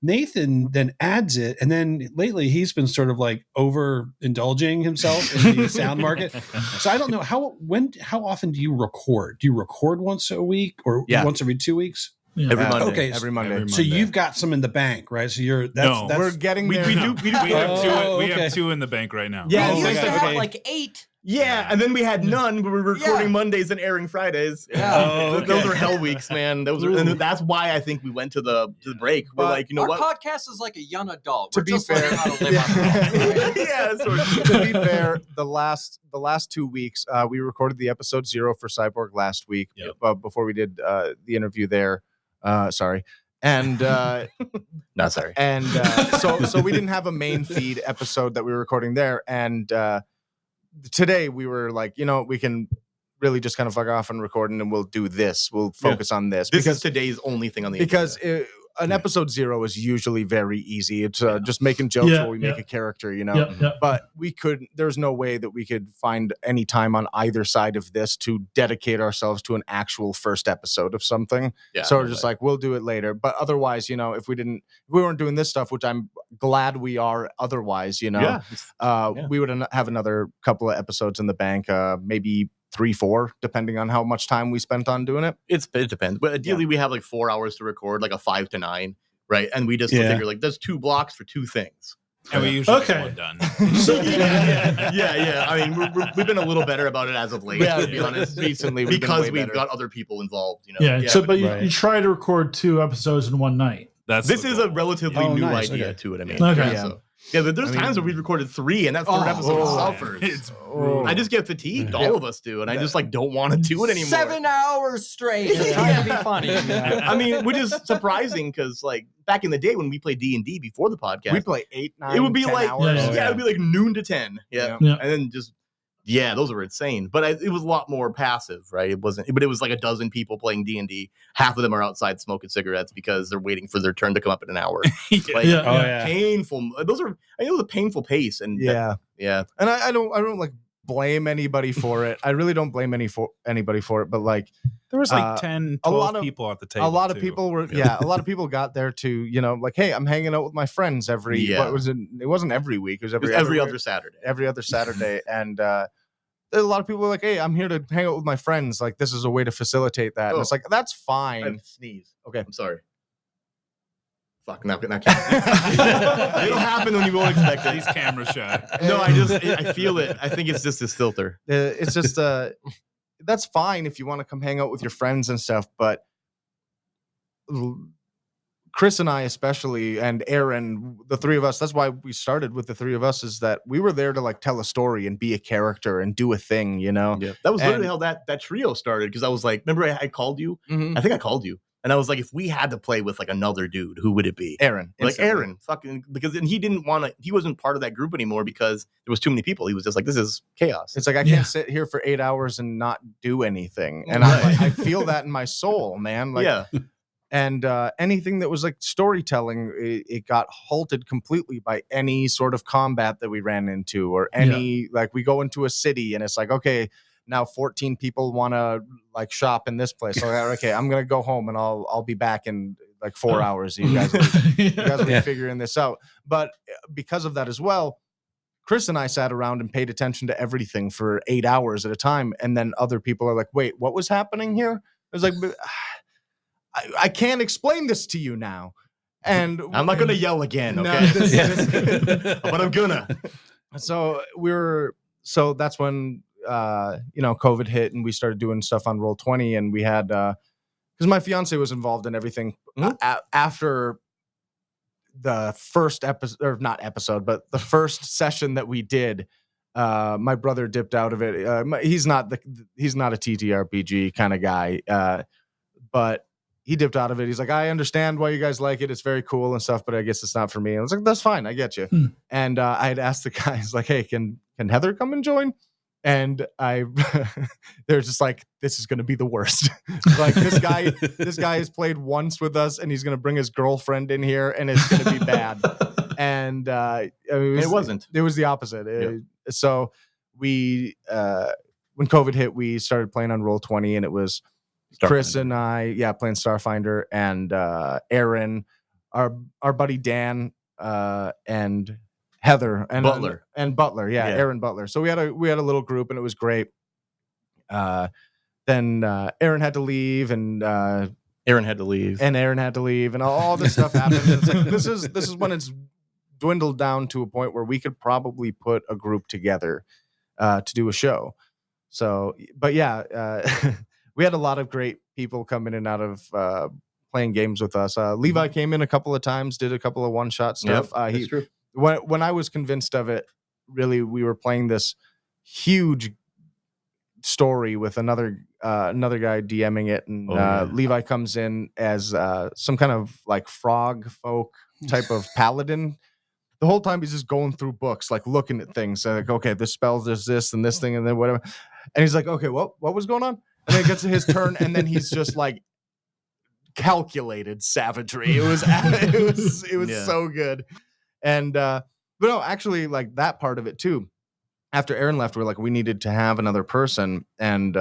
Nathan then adds it. And then lately he's been sort of like overindulging himself in the sound market. So I don't know how often do you record? Do you record once a week or once every 2 weeks? Yeah. Every Monday. Okay, every Monday. So you've got some in the bank, right? So we're getting there. We have two in the bank right now. Yeah, we used to have like 8. Yeah, and then we had none. We were recording Mondays and airing Fridays. Yeah. Those are hell weeks, man. And that's why I think we went to the break. We're like, our what? podcast is like a young adult. To be fair, to be fair, the last 2 weeks, we recorded the episode 0 for Cyborg last week. Before we did the interview there. Sorry. And not sorry. And so we didn't have a main feed episode that we were recording there. And today we were like, we can really just kind of fuck off and record, and we'll do this. We'll focus on this. This is today's only thing on the agenda. An episode 0 is usually very easy. It's just making jokes where we make a character, But there's no way that we could find any time on either side of this to dedicate ourselves to an actual first episode of something. Yeah, so we're just like, we'll do it later. But otherwise, if we weren't doing this stuff, which I'm glad we are otherwise, we would have another couple of episodes in the bank, maybe 3-4, depending on how much time we spent on doing it. It depends. But ideally, we have like 4 hours to record, like a 5 to 9, right? And we just figure like there's 2 blocks for 2 things. And we usually Okay. get one done. So yeah. I mean, we've been a little better about it as of late, to be honest. Recently, Because we've got other people involved, you know. yeah. So, but Right. you try to record 2 episodes in one night. That's This the is a goal. relatively Oh, new nice. idea Okay. to it. I mean, Okay. So, but there's times where we've recorded 3, and that third episode suffers. It's I just get fatigued. All of us do, and I just like don't want to do it anymore. 7 hours straight. It's trying to be funny. I mean, which is surprising because like back in the day when we played D&D before the podcast, we play 8, 9, it would be 10 like hours. Yeah. it would be like noon to 10, Yeah. and then just those were insane. But it was a lot more passive, right? It wasn't, but it was like a dozen people playing D&D. Half of them are outside smoking cigarettes because they're waiting for their turn to come up in an hour. Like, Yeah. Oh yeah. painful. Those are it was a painful pace, and Yeah. yeah. And I don't like blame anybody for it. I really don't blame anybody for it. But like There was like 10, 12 a lot of people at the table. a lot of too. people were, a lot of people got there to, you know, like, hey, I'm hanging out with my friends every. Yeah. What was it? It wasn't every week. It was It was every every other Saturday. every other Saturday, and a lot of people were like, hey, I'm here to hang out with my friends. Like, this is a way to facilitate that. And it's like, that's I fine. sneeze. Okay. I'm sorry. Fuck, not it'll happen when you won't expect He's it. camera shy. No, I feel it. I think it's just this filter. It's just that's fine if you want to come hang out with your friends and stuff, but Chris and I especially, and Aaron, the 3 of us, that's why we started with the 3 of us, is that we were there to like tell a story and be a character and do a thing, you know. Yeah, that was literally And- how that trio started. Because I was like, remember I called you? Mhm. I think I called you, and I was like, if we had to play with like another dude, who would it be? Aaron, Like instantly. Aaron, fucking, because then he didn't want to. He wasn't part of that group anymore because there was too many people. He was just like, this is chaos. It's like I Yeah. can't sit here for 8 hours and not do anything, and I feel that in my soul, man. Like, yeah, and anything that was like storytelling, it got halted completely by any sort of combat that we ran into, or any like we go into a city and it's like, okay, now 14 people want to like shop in this place. So okay, I'm gonna go home and I'll be back in like 4 hours. You guys will be figuring this out. But because of that as well, Chris and I sat around and paid attention to everything for 8 hours at a time, and then other people are like, wait, what was happening here? It was like, I can't explain this to you now. And I'm not gonna yell again, No, okay? But I'm gonna. So that's when COVID hit and we started doing stuff on Roll20, and we had because my fiance was involved in everything after the first episode, or not episode, but the first session that we did. My brother dipped out of it. He's not a TTRPG kind of guy, but he dipped out of it. He's like, I understand why you guys like it. It's very cool and stuff, but I guess it's not for me. And I was like, that's fine. I get you. And I had asked the guys like, hey, can Heather come and join? And they're just like, this is going to be the worst. Like this guy has played once with us, and he's going to bring his girlfriend in here, and it's going to be bad. And it wasn't. It was the opposite. So we, when COVID hit, we started playing on Roll20, and it was Chris and I, playing Starfinder, and Aaron, our buddy Dan, and Heather and Butler. Aaron Butler. So we had a little group, and it was great. Then Aaron had to leave, and Aaron had to leave, and all this stuff happened. It's like, this is when it's dwindled down to a point where we could probably put a group together to do a show. So, but we had a lot of great people come in and out of playing games with us. Levi came in a couple of times, did a couple of one-shot stuff. That's true. When I was convinced of it, really, we were playing this huge story with another guy DMing it, and Levi comes in as some kind of like frog folk type of paladin. The whole time he's just going through books, like looking at things. Like, okay, this spell does this and this thing, and then whatever. And he's like, okay, what was going on? And then it gets to his turn, and then he's just like calculated savagery. It was so good. And but no, actually, like that part of it too. After Aaron left, we're like, we needed to have another person, and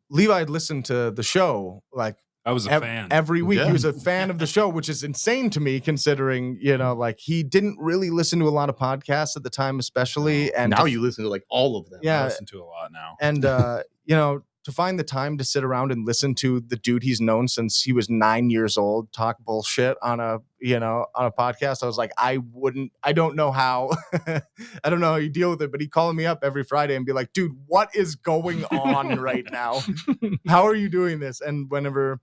Levi had listened to the show like I was a fan every week. Yeah. He was a fan of the show, which is insane to me, considering like he didn't really listen to a lot of podcasts at the time, especially. And now you listen to like all of them. I listen to a lot now. And to find the time to sit around and listen to the dude he's known since he was 9 years old talk bullshit on a podcast. I was like, I don't know how I don't know how you deal with it, but he called me up every Friday and be like, dude, what is going on right now? How are you doing this? And whenever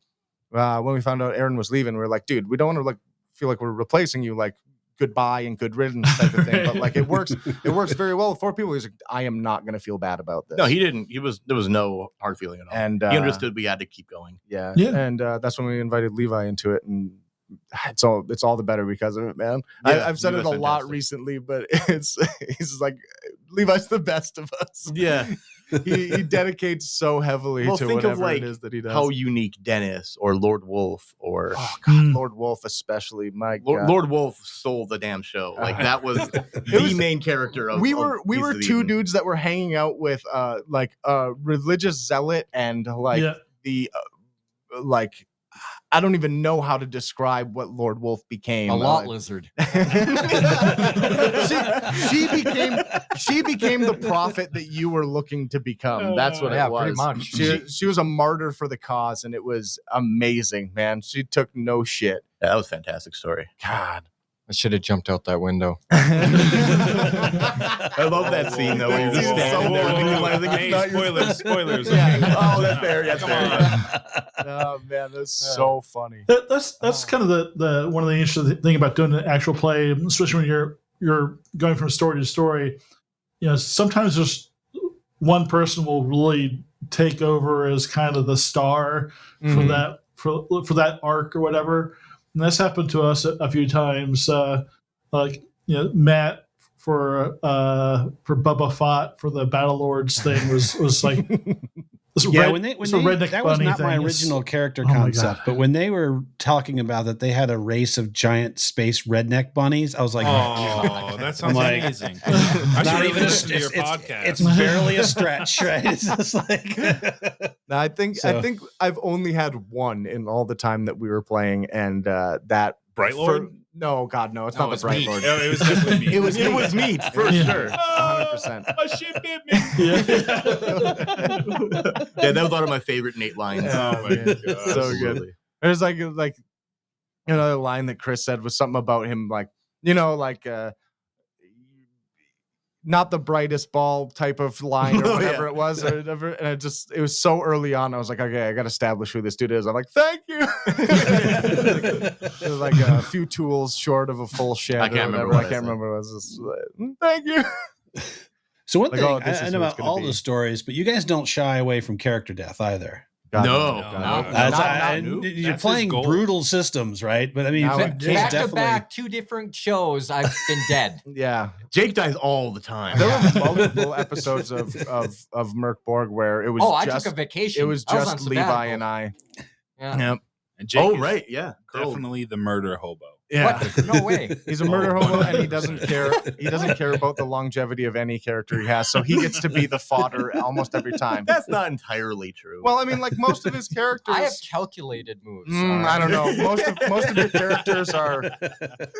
when we found out Aaron was leaving, we were like, dude, we don't want to like feel like we're replacing you, like goodbye and good riddance type of thing. But like it works very well with 4 people. He's like, I am not going to feel bad about this. No, he didn't. There was no hard feeling at all. And he understood we had to keep going. Yeah. And that's when we invited Levi into it, and it's all the better because of it, man. Yeah, I've said it a lot recently, but he's just like, Levi's the best of us. Yeah. he dedicates so heavily to think whatever of like it is that he does. how unique Dennis or Lord Wolf or Lord Wolf especially. My God. Lord Wolf stole the damn show. Like that was the main character of. We were two dudes that were hanging out with like a religious zealot and like the like. I don't even know how to describe what Lord Wolf became. A lot lizard. she became the prophet that you were looking to become. That's what it was. Pretty much. She was a martyr for the cause, and it was amazing, man. She took no shit. Yeah, that was a fantastic story. God. I should have jumped out that window. I love that scene though. When you're just standing there. Spoilers. Yeah. Oh, that's fair. That's fair. Oh man, that's so funny. That's kind of the one of the interesting thing about doing an actual play, especially when you're going from story to story. You know, sometimes just one person will really take over as kind of the star for that for that arc or whatever. And that's happened to us a few times. Like, you know, Matt for Bubba Fott for the Battle Lords thing was like when they that was not my original character concept, but when they were talking about that they had a race of giant space redneck bunnies, I was like, oh, that sounds amazing. I should even listen to your podcast. It's barely a stretch, right? It's just like I think I've only had one in all the time that we were playing, and that Bright Lord. No, God, no, it's not the Bright Lord. Oh, it was definitely meat. It was meat for sure. 100%. A shit bit me. Yeah, that was one of my favorite Nate lines. Oh my God, so good. There's like another line that Chris said was something about him, like, you know, like not the brightest ball type of line or whatever it was, or whatever. And it was so early on. I was like, okay, I got to establish who this dude is. I'm like, thank you. It was like a few tools short of a full shed. I can't remember what it was. Just like, thank you. So one thing I know about all the stories, but you guys don't shy away from character death either. God, no. You're playing brutal systems, right? But I mean, back to back, 2 different shows, I've been dead. Yeah, Jake dies all the time. There were multiple episodes of Mork Borg where it was. I took a vacation. It was just Levi and I. Yeah. Yep. And Jake right, yeah, definitely the murder hobo. Yeah, what? No way. He's a murder hobo, and he doesn't care. He doesn't care about the longevity of any character he has, so he gets to be the fodder almost every time. That's not entirely true. Well, I mean, like most of his characters, I have calculated moves. I don't know. Most of your characters are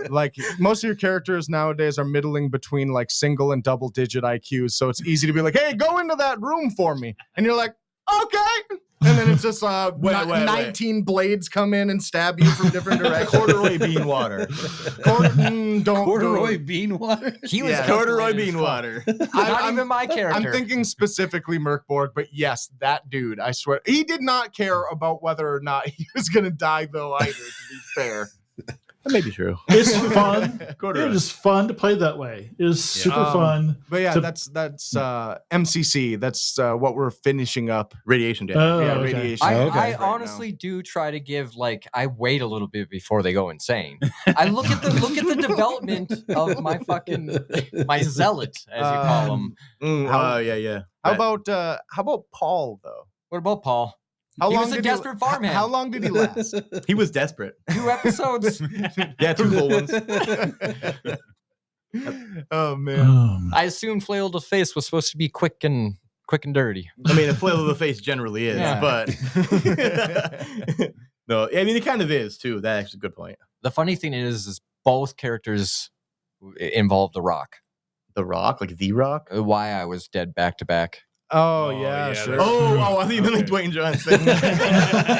like most of your characters nowadays are middling between like single and double digit IQs, so it's easy to be like, "Hey, go into that room for me," and you're like, "Okay." And then it's just 19 blades come in and stab you from different directions. Corduroy bean water. Corduroy bean water? He was corduroy bean water. Not even my character. I'm thinking specifically Mork Borg, but yes, that dude, I swear. He did not care about whether or not he was going to die, though, either, to be fair. That may be true. It's fun. It is fun to play that way. It is super fun. But yeah, that's MCC. That's what we're finishing up. Radiation damage. Okay. Radiation. I honestly do try to give I wait a little bit before they go insane. I look at the development of my zealot, as you call him. Yeah. How about Paul though? What about Paul? He was a desperate farmhand. How long did he last? He was desperate. 2 episodes. Yeah, 2 full ones. Oh man. I assumed Flail to Face was supposed to be quick and dirty. I mean, a flail of the face generally is, but no, I mean it kind of is too. That's actually a good point. The funny thing is both characters involve The Rock. The Rock, like The Rock. Why I was dead back to back. Oh, yeah, sure. Oh, I think you meant like Dwayne Johnson. I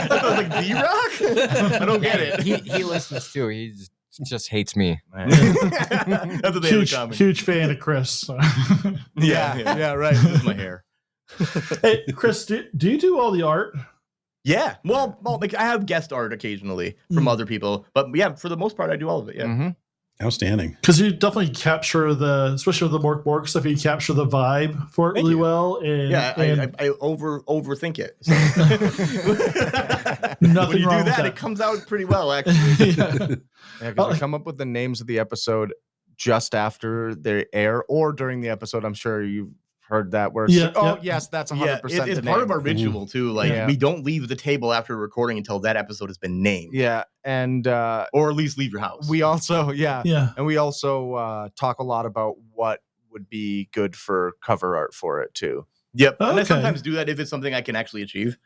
thought it was like D-Rock? I don't get it. He listens too. He just hates me. That's what they have in common. Huge fan of Chris. So. Yeah, right. This is my hair. Hey, Chris, do you do all the art? Yeah. Well, like I have guest art occasionally from other people, but yeah, for the most part, I do all of it. Yeah. Mm-hmm. Outstanding. Because you definitely capture especially with the Mork Borg stuff, you capture the vibe for it really well. And, I overthink it. So. Nothing when you wrong do with that, it comes out pretty well, actually. Because I come up with the names of the episode just after they air or during the episode. I'm sure you've heard that where yes, that's 100% it's part of our ritual too. Like we don't leave the table after recording until that episode has been named. Yeah, and or at least leave your house. We also and we also talk a lot lot what would be good for cover art for it too. Yep. And I sometimes do that if it's something I can actually achieve.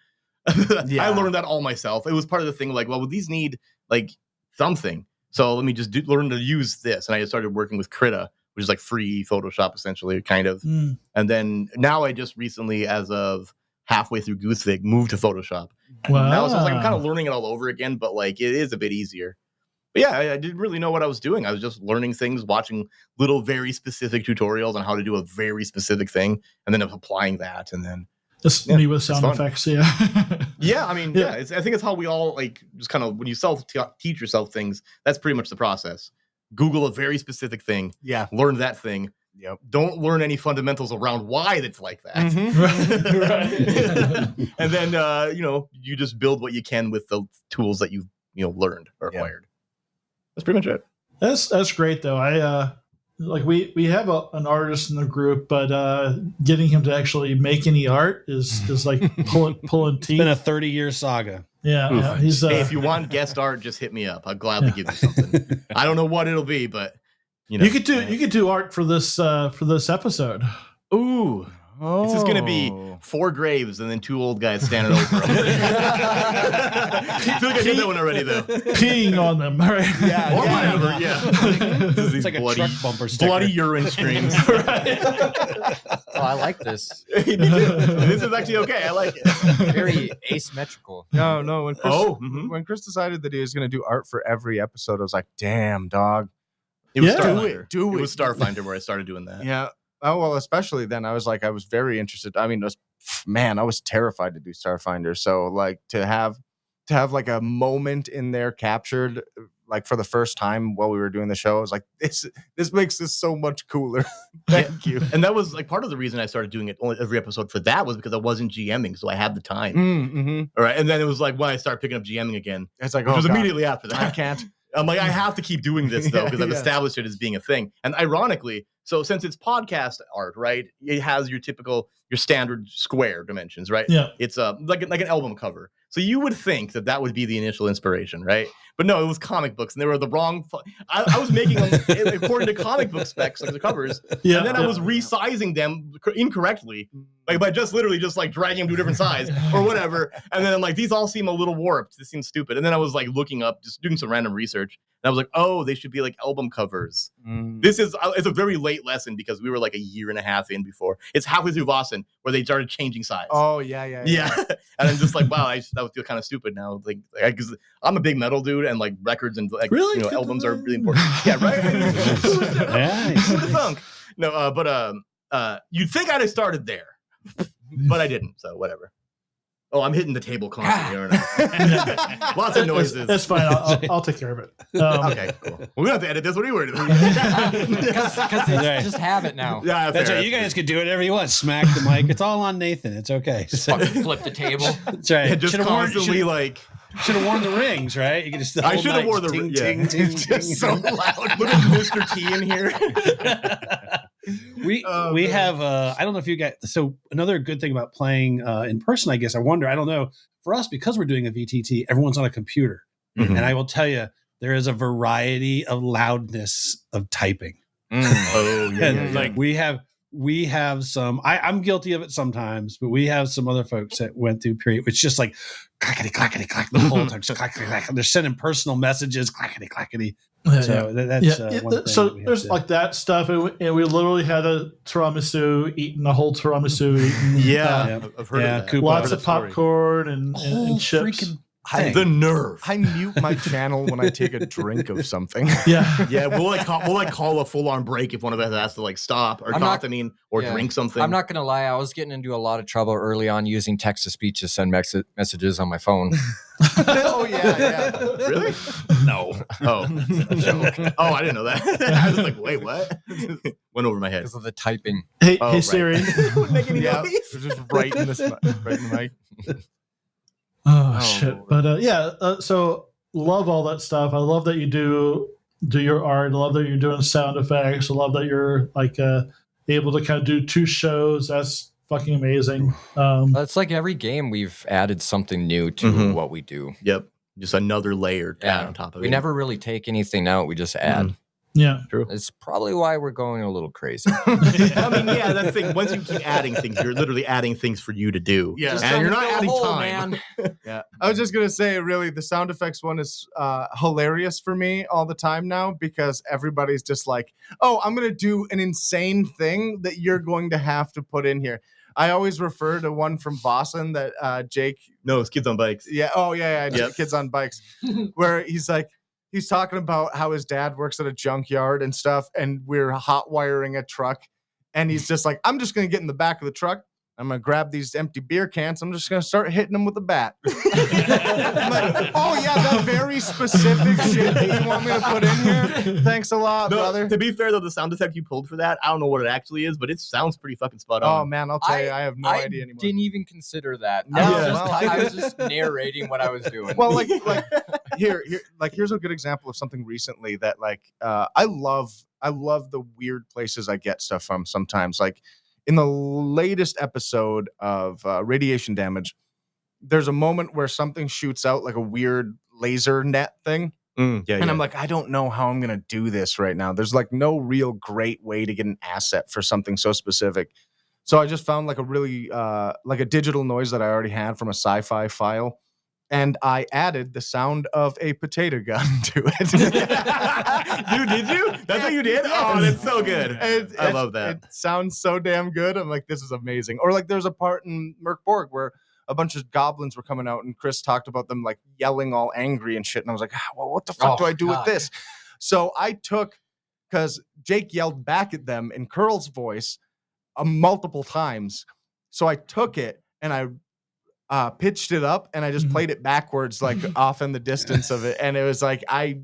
I learned that all myself. It was part of the thing like, well, these need like something. So let me just learn to use this. And I started working with Krita, which is like free Photoshop, essentially, kind of. And then now I just recently, as of halfway through Goosefig, moved to Photoshop. Wow. Now so it's like I'm kind of learning it all over again, but like it is a bit easier. But yeah, I didn't really know what I was doing. I was just learning things, watching little very specific tutorials on how to do a very specific thing, and then applying that. And then me with sound effects, yeah, I mean, I think it's how we all like just kind of when you teach yourself things. That's pretty much the process. Google a very specific thing. Yeah, learn that thing. Yep. Don't learn any fundamentals around why it's like that. Right. And then you just build what you can with the tools that you've learned or acquired. That's pretty much it. That's great though. We have an artist in the group, but getting him to actually make any art is like pulling teeth. It's been a 30-year saga. Yeah, he's. Hey, if you want guest art, just hit me up. I'll gladly give you something. I don't know what it'll be, but you could do art for this episode. Ooh. Oh. This is going to be 4 graves and then 2 old guys standing over them. I feel like I did that one already, though. Peeing on them, right? Yeah, or whatever. Yeah, it's like bloody, a truck bumper sticker. Bloody urine streams. Oh, I like this. This is actually okay. I like it. Very asymmetrical. No. When Chris decided that he was going to do art for every episode, I was like, "Damn, dog." It was Starfinder. It was Starfinder where I started doing that. Yeah. Oh, well, especially then I was very interested. I mean, I was terrified to do Starfinder. So like to have like a moment in there captured like for the first time while we were doing the show, I was like, this makes this so much cooler. Thank you. And that was like part of the reason I started doing it every episode for that was because I wasn't GMing. So I had the time. All right. And then it was like when I started picking up GMing again, it's like, which was immediately after that. I can't. I'm like, I have to keep doing this though, because I've established it as being a thing. And ironically, so since it's podcast art, right, it has your standard square dimensions, right? Yeah. It's like an album cover. So you would think that would be the initial inspiration, right? But no, it was comic books, and they were the wrong. I was making them according to comic book specs, like the covers, and then I was resizing them incorrectly, like by literally like dragging them to a different size or whatever. And then I'm like, these all seem a little warped. This seems stupid. And then I was like looking up, just doing some random research, and I was like, oh, they should be like album covers. It's a very late lesson because we were like a year and a half in before. It's halfway through Boston where they started changing size. Oh yeah. And I'm just like, wow, that would feel kind of stupid now, like because I'm a big metal dude and like records and like albums are really important. Yeah, right. No, but you'd think I'd have started there, but I didn't. So whatever. Oh, I'm hitting the table constantly, aren't I? Lots of noises. That's fine. I'll take care of it. Okay, cool. Well, we don't have to edit this. What are you worried about? Because they just have it now. Yeah, that's right. You guys could do whatever you want. Smack the mic. It's all on Nathan. It's okay. Just fucking flip the table. That's right. Yeah, just constantly should have worn the rings, right? You could just. I should have worn the rings. Ting, ting, ting, so loud. Look at Mr. T in here. We have I don't know if you guys. So another good thing about playing in person, I guess. I don't know. For us, because we're doing a VTT, everyone's on a computer, and I will tell you, there is a variety of loudness of typing. Oh yeah, like we have some. I'm guilty of it sometimes, but we have some other folks that went through a period. It's just like clackety clackety clack the whole time. Just clackety clack. They're sending personal messages, clackety clackety. So that's one thing. So that there's like that stuff, and we literally had a tiramisu, eating a whole tiramisu. I've heard of that. Lots of popcorn and chips. The nerve. I mute my channel when I take a drink of something. Yeah. We'll call a full on break if one of us has to like stop or drink something. I'm not gonna lie, I was getting into a lot of trouble early on using text to speech to send messages on my phone. Oh yeah. Really? No. Oh, joke. Oh, I didn't know that. I was like, wait, what? Went over my head Because of the typing. Hey, right. Siri. Wouldn't make any noise. Just right in the mic. Oh shit! But so love all that stuff. I love that you do your art. I love that you're doing sound effects. I love that you're like able to kind of do 2 shows. That's fucking amazing. It's like every game we've added something new to what we do. Yep, just another layer to add on top of it. We never really take anything out. We just add. Yeah, true. It's probably why we're going a little crazy. I mean, that's the thing. Once you keep adding things, you're literally adding things for you to do. Yeah, and you're not adding time. Yeah, I was just gonna say, really, the sound effects one is hilarious for me all the time now because everybody's just like, "Oh, I'm gonna do an insane thing that you're going to have to put in here." I always refer to one from Vossen that Jake. No, it's Kids on Bikes. Yeah. Oh, yeah. Kids on Bikes, where he's like. He's talking about how his dad works at a junkyard and stuff, and we're hot wiring a truck. And he's just like, I'm just going to get in the back of the truck. I'm going to grab these empty beer cans. I'm just going to start hitting them with a bat. I'm like, oh, yeah, that very specific shit that you want me to put in here? Thanks a lot, brother. To be fair, though, the sound effect you pulled for that, I don't know what it actually is, but it sounds pretty fucking spot on. Oh, man, I'll tell you, I have no idea anymore. I didn't even consider that. No, I was just narrating what I was doing. Well, here's a good example of something recently that, I love the weird places I get stuff from sometimes. Like, in the latest episode of Radiation Damage, there's a moment where something shoots out like a weird laser net thing. I'm like, I don't know how I'm going to do this right now. There's like no real great way to get an asset for something so specific. So I just found like a really like a digital noise that I already had from a sci-fi file. And I added the sound of a potato gun to it. Dude, did you? That's what you did? Oh, that's so good. I love that. It sounds so damn good. I'm like, this is amazing. Or like there's a part in Mork Borg where a bunch of goblins were coming out and Chris talked about them like yelling all angry and shit. And I was like, well, what the fuck do I do with this? So I took, because Jake yelled back at them in Curl's voice multiple times. So I took it and I pitched it up and I just played it backwards, like off in the distance of it. And it was like, I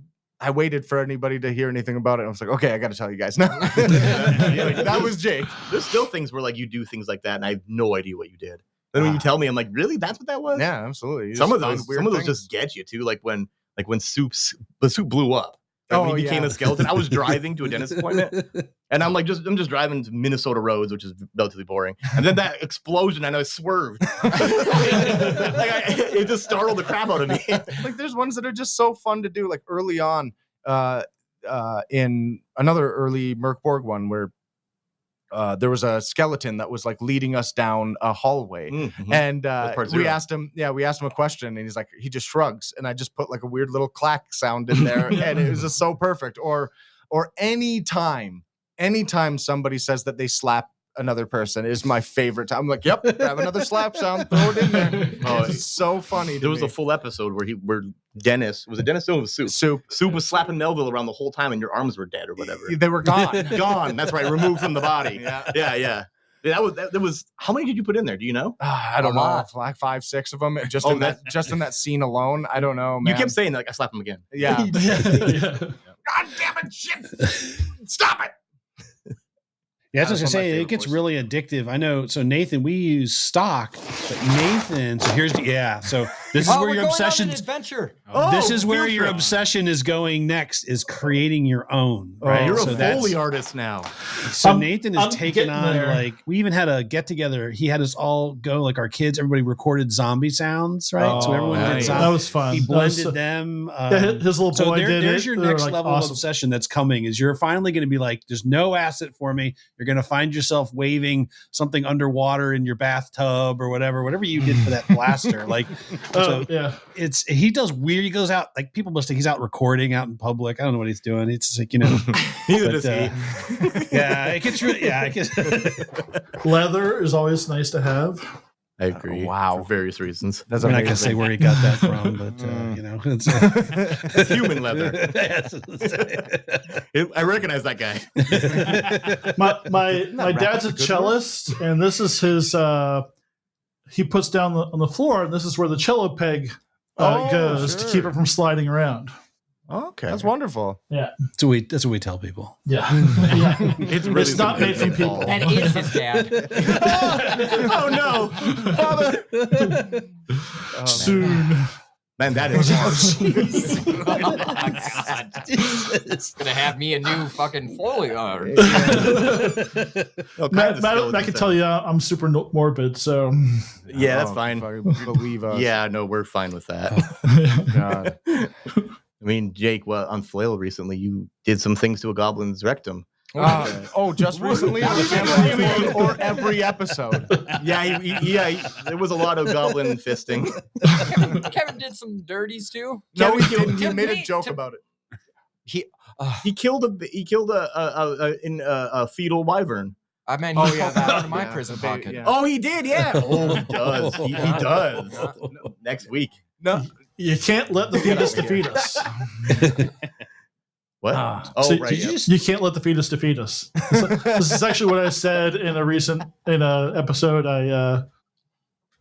waited for anybody to hear anything about it. I was like, okay, I got to tell you guys now. That was Jake. There's still things where like you do things like that and I have no idea what you did. Then when you tell me, I'm like, really? That's what that was? Yeah, absolutely. Some of those just get you too. Like when the soup blew up. Right, when he became a skeleton. I was driving to a dentist appointment, and I'm just driving to Minnesota roads, which is relatively boring. And then that explosion, and I swerved. It just startled the crap out of me. Like there's ones that are just so fun to do. Like early on, in another early Mork Borg one where there was a skeleton that was like leading us down a hallway, and we asked him a question, and he's like, he just shrugs, and I just put like a weird little clack sound in there, and it was just so perfect. Or anytime somebody says that they slap another person is my favorite time. I'm like, yep, grab another slap sound, throw it in there. Oh, it's so funny. There was a full episode where Dennis was Soup was slapping Melville around the whole time, and your arms were dead or whatever. They were gone. Gone. That's right, removed from the body. Yeah. That was. How many did you put in there? Do you know? I don't know, like 5, 6 of them. Just in that scene alone. I don't know, man. You kept saying that, like I slap him again. Yeah. God damn it! Shit! Stop it! Yeah, that's what I was gonna say. It gets really addictive. I know. So Nathan, we use stock, but Nathan. So here's So this is where your obsession. Adventure. This is where your obsession is going next. Is creating your own. Right. You're a Foley artist now. So Nathan is taking on like we even had a get together. He had us all go like our kids. Everybody recorded zombie sounds. Right. So everyone did zombies. That was fun. He blended them. His little boy did it. There's your next level of obsession that's coming. Is you're finally going to be like, there's no asset for me. You're going to find yourself waving something underwater in your bathtub or whatever you did for that blaster. Like Oh, yeah. He does weird. He goes out like people must think he's out recording out in public. I don't know what he's doing. It's just like Neither does he. Yeah, it gets really. Yeah, it gets. Leather is always nice to have. I agree. Wow. For various reasons. That's I'm not gonna say where he got that from, but It's human leather. I recognize that guy. My dad's a cellist, and this is his. He puts down on the floor, and this is where the cello peg goes to keep it from sliding around. Okay, That's wonderful. Yeah, that's what we tell people. yeah. It's not made from people. That is his dad. Oh no, Father! Soon. Man, that is harsh. Oh my God. It's gonna have me a new fucking Foley art. Matt, I can tell you, I'm super morbid, so Yeah, that's fine. Believe us. Yeah, no, we're fine with that. God. I mean, Jake, on Flail recently, you did some things to a goblin's rectum. Just recently, or every episode. Yeah, there was a lot of goblin fisting. Kevin did some dirties too. No, he didn't. He made a joke about it. He killed a fetal wyvern. I mean, Oh, he yeah, pulled that that- out of my yeah, prison the big- pocket. yeah. Oh, he did, yeah. Oh, he does. He does. Next week. No. you can't let the fetus defeat us. What? So right. Yeah. you can't let the fetus defeat us. This is actually what I said in a recent episode.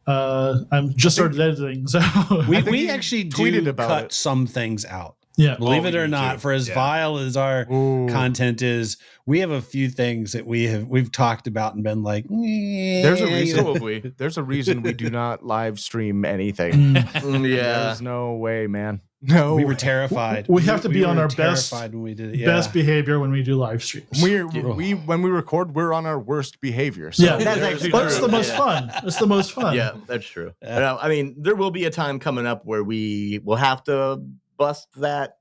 I'm just started editing, so We actually tweeted do about cut it. some things out. yeah. Believe it or we not, do. for as Yeah. vile as our content is, we have a few things that we've talked about and been like, There's a reason. Probably. There's a reason we do not live stream anything. Yeah. There's no way, man. No. we were terrified. We have to be on were our best- terrified when we did it. Best behavior when we do live streams. We when we record, we're on our worst behavior. So yeah, That's actually but it's true. the most Yeah. fun. It's the most fun. Yeah, that's true. Yeah. Now, I mean, there will be a time coming up where we will have to bust that.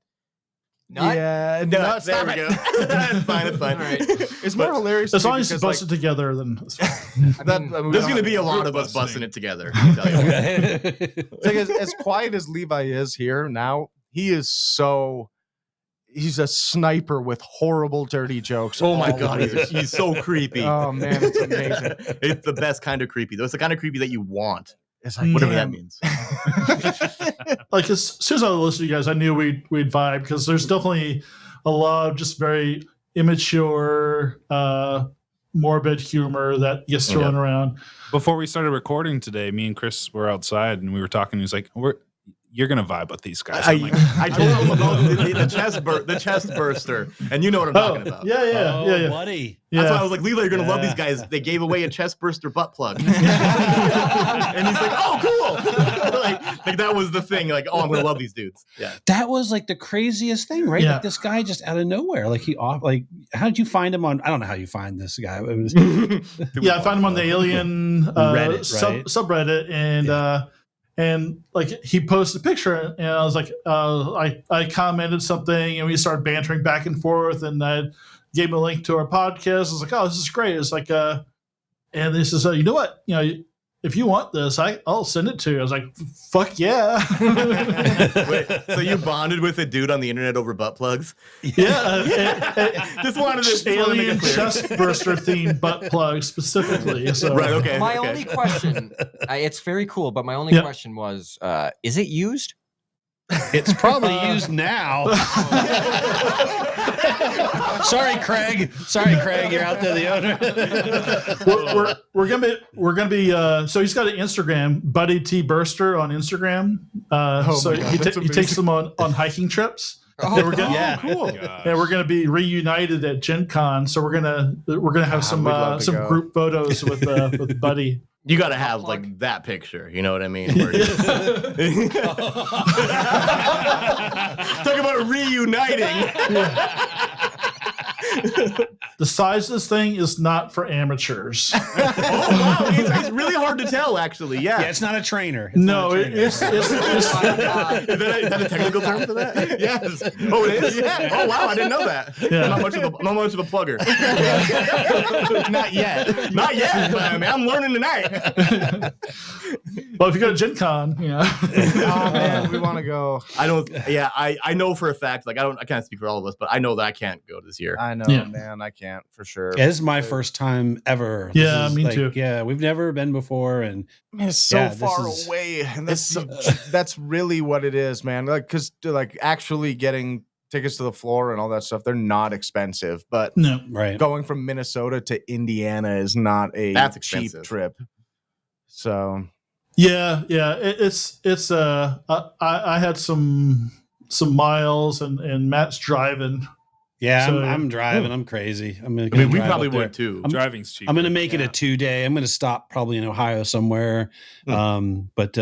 Not- yeah, No, no, there we go. It's fine. It's fine. All right. It's more hilarious. As to me long as it's because, busted together, then it's fine. I mean, There's going to be a lot of us busting it together. I'll tell you what. It's like as quiet as Levi is here now, he is he's a sniper with horrible, dirty jokes. Oh my all god, the way. he's so creepy. Oh man, it's amazing. It's the best kind of creepy. Though it's the kind of creepy that you want, It's like whatever damn. that means. Like as soon as I listened to you guys, I knew we'd vibe because there's definitely a lot of just very immature, morbid humor that gets thrown around. Before we started recording today, me and Chris were outside and we were talking. He was like, "You're gonna vibe with these guys." I'm like, I told him about the chest burster, and you know what I'm talking about. Yeah. buddy. That's why I Yeah. was like, Levi, you're gonna love Yeah. these guys. They gave away a chest burster butt plug, and he's like, "Oh, cool!" like that was the thing. Like, "Oh, I'm gonna love these dudes." Yeah. That was like the craziest thing, right? Yeah. Like this guy just out of nowhere. Like how did you find him on? I don't know how you find this guy. It was, Yeah, I found him on the Alien Reddit, right? subreddit, and like he posted a picture, and I was like, I commented something, and we started bantering back and forth, and I gave him a link to our podcast. I was like, oh, this is great. It's like, and this is, you know what, if you want this, I'll send it to you. I was like, fuck yeah. Wait, so you bonded with a dude on the internet over butt plugs? Yeah, Just wanted to make alien it clear. chest burster themed butt plug specifically. So Right. Okay. my okay. only question, it's very cool, but my only question was, is it used? it's probably used now. Sorry, Craig. You're out there, the owner. we're gonna be so he's got an Instagram, Buddy T Burster on Instagram. So my God, he that's takes amazing. them on hiking trips. Oh, And we're gonna, Yeah. Cool. and we're gonna be reunited at Gen Con. So we're gonna have some we'd love to some go. group photos with Buddy. You got to have like that picture. You know what I mean? Where you- Talk about reuniting. The size of this thing is not for amateurs. Oh wow, it's really hard to tell. Actually, yeah. Yeah, it's not a trainer. It's No, not a trainer. it's Oh my God. Is that a technical term for that? Yes. Oh, it is. Yeah. Oh wow, I didn't know that. Yeah. I'm not much of a plugger. Not yet. Not yet, but I mean, I'm learning tonight. Well, if you go to Gen Con, Oh man, we want to go. I don't. Yeah, I know for a fact. Like I can't speak for all of us, but I know that I can't go this year. I know, Yeah. man. I can't for sure. Yeah, this is my first time ever. Yeah, This is me too. Yeah, we've never been before, and Man, it's so Yeah, this far is- away, and that's really what it is, man. Like, because like actually getting tickets to the floor and all that stuff, they're not expensive, but no. right. going from Minnesota to Indiana is not a That's cheap expensive. trip. So Yeah. It's I had some miles, and Matt's driving. Yeah, So- I'm driving. I'm crazy. I mean, we probably would too. Driving's cheap. I'm going to make it a 2-day. I'm going to stop probably in Ohio somewhere. But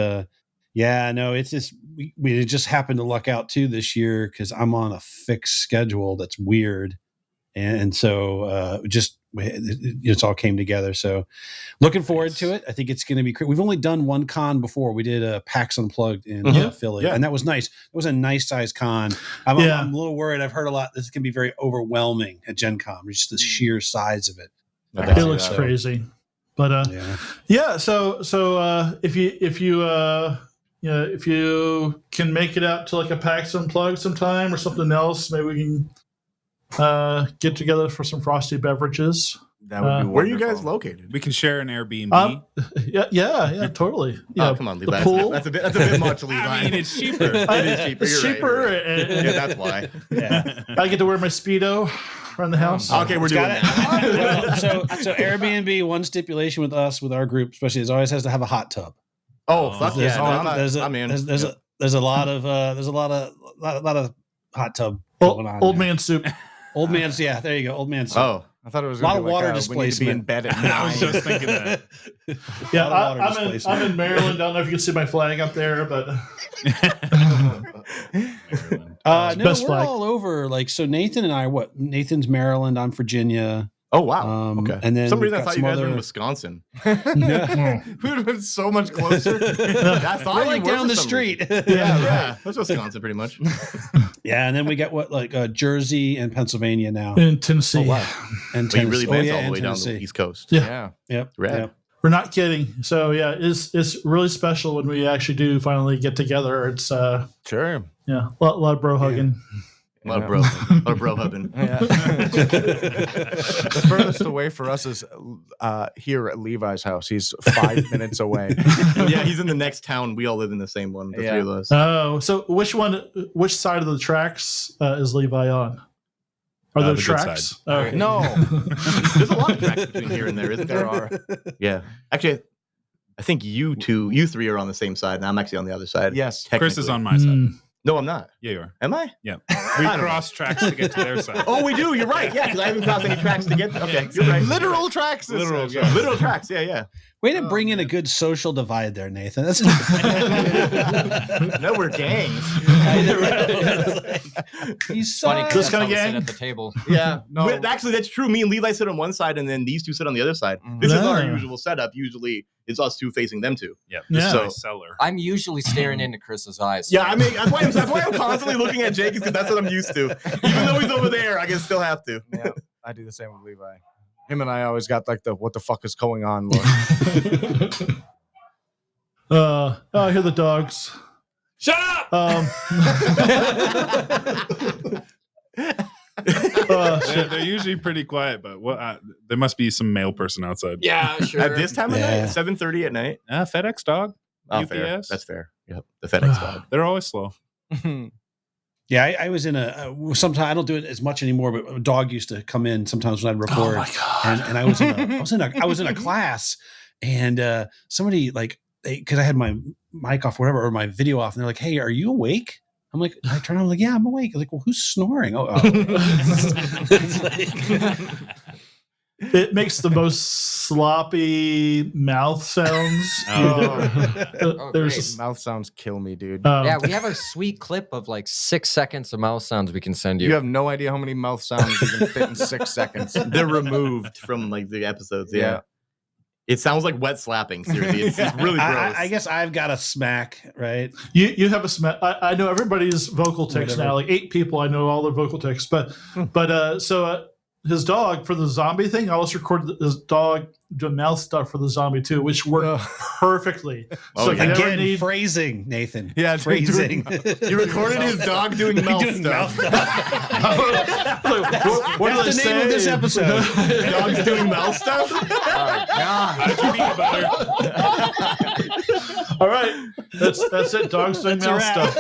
yeah, no, it's just we just happened to luck out too this year because I'm on a fixed schedule that's weird, and so it's all came together. So looking forward to it. I think it's going to be great. We've only done one con before. We did a PAX Unplugged in Philly, Yeah. and that was nice. It was a nice size con. I'm a little worried. I've heard a lot. This can be very overwhelming at Gen Con. Just the sheer size of it. It looks crazy, but Yeah. So if you can make it out to like a PAX Unplugged sometime or something else, maybe we can get together for some frosty beverages. that would be Where are you wonderful. guys located? We can share an Airbnb. Yeah, totally. Yeah, Oh, come on, the Levi. pool. That's a bit much, Levi. I mean, it's cheaper. It is cheaper. It's You're cheaper, right. and Yeah, that's why. Yeah. I get to wear my Speedo around the house. Okay, we're doing Got that. it. Well, so Airbnb, one stipulation with us, with our group, especially, is always has to have a hot tub. Oh, fuck There's, yeah! No, I'm in. there's a lot of hot tub Old, going on. old there. man soup. Old man's, yeah, there you go, old man's. Oh, I thought it was A lot gonna of be like, water we need to be in displacement. bed at I was 9. just thinking that. Yeah, lot of water displacement. I'm in Maryland. I don't know if you can see my flag up there, but No, best we're flag. all over. Like, so Nathan and I, Nathan's Maryland, I'm Virginia. oh wow. Okay. And then For some reason I we've got thought you some guys were in other- Wisconsin. Yeah. We would have been so much closer. I thought We're you like were down for the some street. reason. Yeah. That's Wisconsin, pretty much. Yeah, and then we got Jersey and Pennsylvania now, in Tennessee. and But you Tennessee. really Oh, went yeah, all the and way down to Tennessee. the East Coast. Yeah. Yep. Rad. Yep. We're not kidding. So yeah, it's really special when we actually do finally get together. It's Sure. yeah, a lot of bro hugging. A lot of bro hubbing. Yeah. The furthest away for us is here at Levi's house. He's 5 minutes away. Yeah, he's in the next town. We all live in the same one. The three of us. Oh, so which side of the tracks is Levi on? Are there The good tracks? side. Okay. No. There's a lot of tracks between here and there, isn't there? There are. Yeah. Actually, I think you three are on the same side, and I'm actually on the other side. Yes. Chris is technically. on my side. Mm. No, I'm not. Yeah, you are. Am I? Yeah. We cross tracks to get to their side. Oh, we do. You're right. Yeah, because I haven't crossed any tracks to get there. Okay, you're right. Literal tracks. this Literal is. tracks. Literal tracks. Yeah, yeah. Way to bring in a good social divide there, Nathan. That's No, we're gangs. He's Funny, so This because kinda we sit gang? at the table. Yeah. No. Actually, that's true. Me and Levi sit on one side, and then these two sit on the other side. Mhm. This is our Yeah. usual setup. Usually, it's us two facing them two. Yeah. Yeah. This So- is my cellar. I'm usually staring into Chris's eyes. Yeah, I mean, that's why I'm constantly looking at Jake, because that's what I'm used to. Even though he's over there, I can still have to. Yeah, I do the same with Levi. Him and I always got like the what the fuck is going on look. I hear the dogs. Shut up! They're usually pretty quiet, but there must be some male person outside. Yeah, sure. At this time of Yeah. night, 7:30 at night. FedEx dog. Oh, UPS. fair. That's fair. Yep, the FedEx dog. They're always slow. Yeah, I was in sometimes I don't do it as much anymore, but a dog used to come in sometimes when I'd record. Oh my god! And I was in a class, and somebody because I had my mic off, whatever, or my video off, and they're like, "Hey, are you awake?" I'm like, I turn on, I'm like, "Yeah, I'm awake." I'm like, "Well, who's snoring?" Oh. It's like- It makes the most sloppy mouth sounds. Oh, There's great. Mouth sounds kill me, dude. Yeah, we have a sweet clip of like 6 seconds of mouth sounds we can send you. You have no idea how many mouth sounds you can fit in 6 seconds. They're removed from like the episodes. Yeah. Yeah. It sounds like wet slapping. Seriously, it's really gross. I guess I've got a smack, right? you have a I know everybody's vocal tics Whatever. now. Like 8 people, I know all their vocal tics. But so his dog for the zombie thing. I also recorded his dog doing mouth stuff for the zombie too, which worked perfectly. So if you ever Again, need phrasing, Nathan. Yeah, phrasing. You recorded his dog doing mouth stuff. what do That's they the name say? of this episode. Dogs doing mouth stuff? Oh, God. All right, that's it. Dogs doing mouth stuff.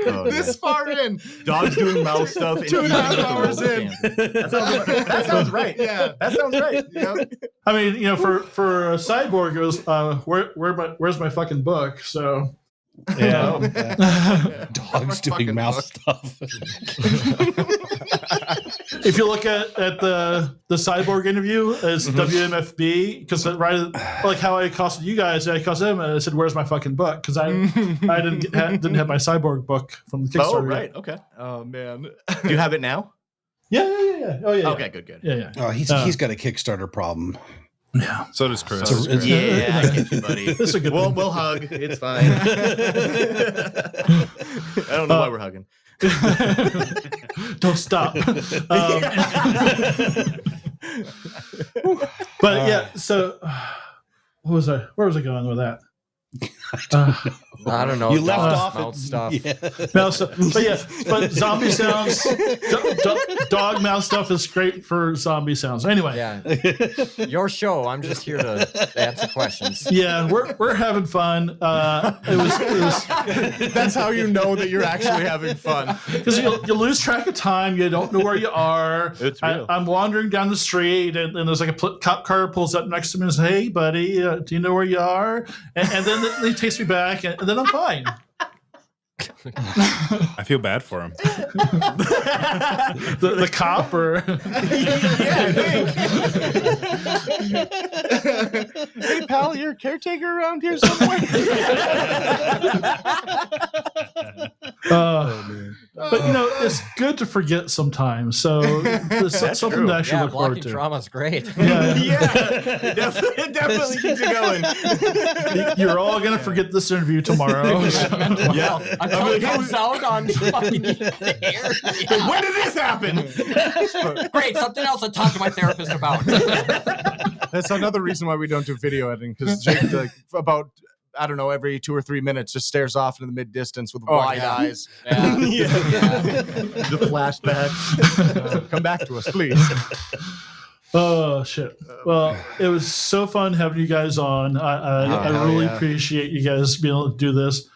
Oh, This far in. dogs doing mouth stuff. And 2.5 eating hours the in. That sounds right. Yeah. That sounds right. Yep. I mean, for a cyborg, it was where's my fucking book? So Yeah. Fucking Dogs doing mouth book. stuff. if you look at the cyborg interview as WMFB, because right like how I accosted you guys, I accosted him and I said, "Where's my fucking book?" Because I didn't have my cyborg book from the Kickstarter. Oh, right. yet. Okay. Oh man. Do you have it now? Yeah. Oh yeah. Okay, good. Yeah. Oh, he's got a Kickstarter problem. Yeah. So does Chris. Yeah, I get you, buddy. It's a good thing. We'll hug. It's fine. I don't know why we're hugging. Don't stop. But yeah, so where was I going with that? I don't know. You left dog off mouth at stuff. Yeah. Mouth stuff. But zombie sounds, dog mouth stuff is great for zombie sounds. Anyway, Yeah. Your show. I'm just here to answer questions. yeah, we're having fun. It was That's how you know that you're actually having fun. because you lose track of time. You don't know where you are. It's real. I'm wandering down the street, and there's like a cop car pulls up next to me and says, "Hey, buddy, do you know where you are?" And then he takes me back, and then I'm fine. I feel bad for him. The cop or Hey pal, you're a caretaker around here somewhere? but it's good to forget sometimes. So there's something true. to actually Yeah, look forward blocking to. trauma is great. Yeah, It definitely keeps you going. you're all gonna forget this interview tomorrow. Yeah. Until it comes out on fucking air. Yeah. When did this happen? Great, something else to talk to my therapist about. That's another reason why we don't do video editing, because Jake, like, about, I don't know, every 2 or 3 minutes just stares off into the mid distance with wide eyes. Yeah. The flashbacks. Come back to us, please. Oh shit! Well, it was so fun having you guys on. I really appreciate you guys being able to do this.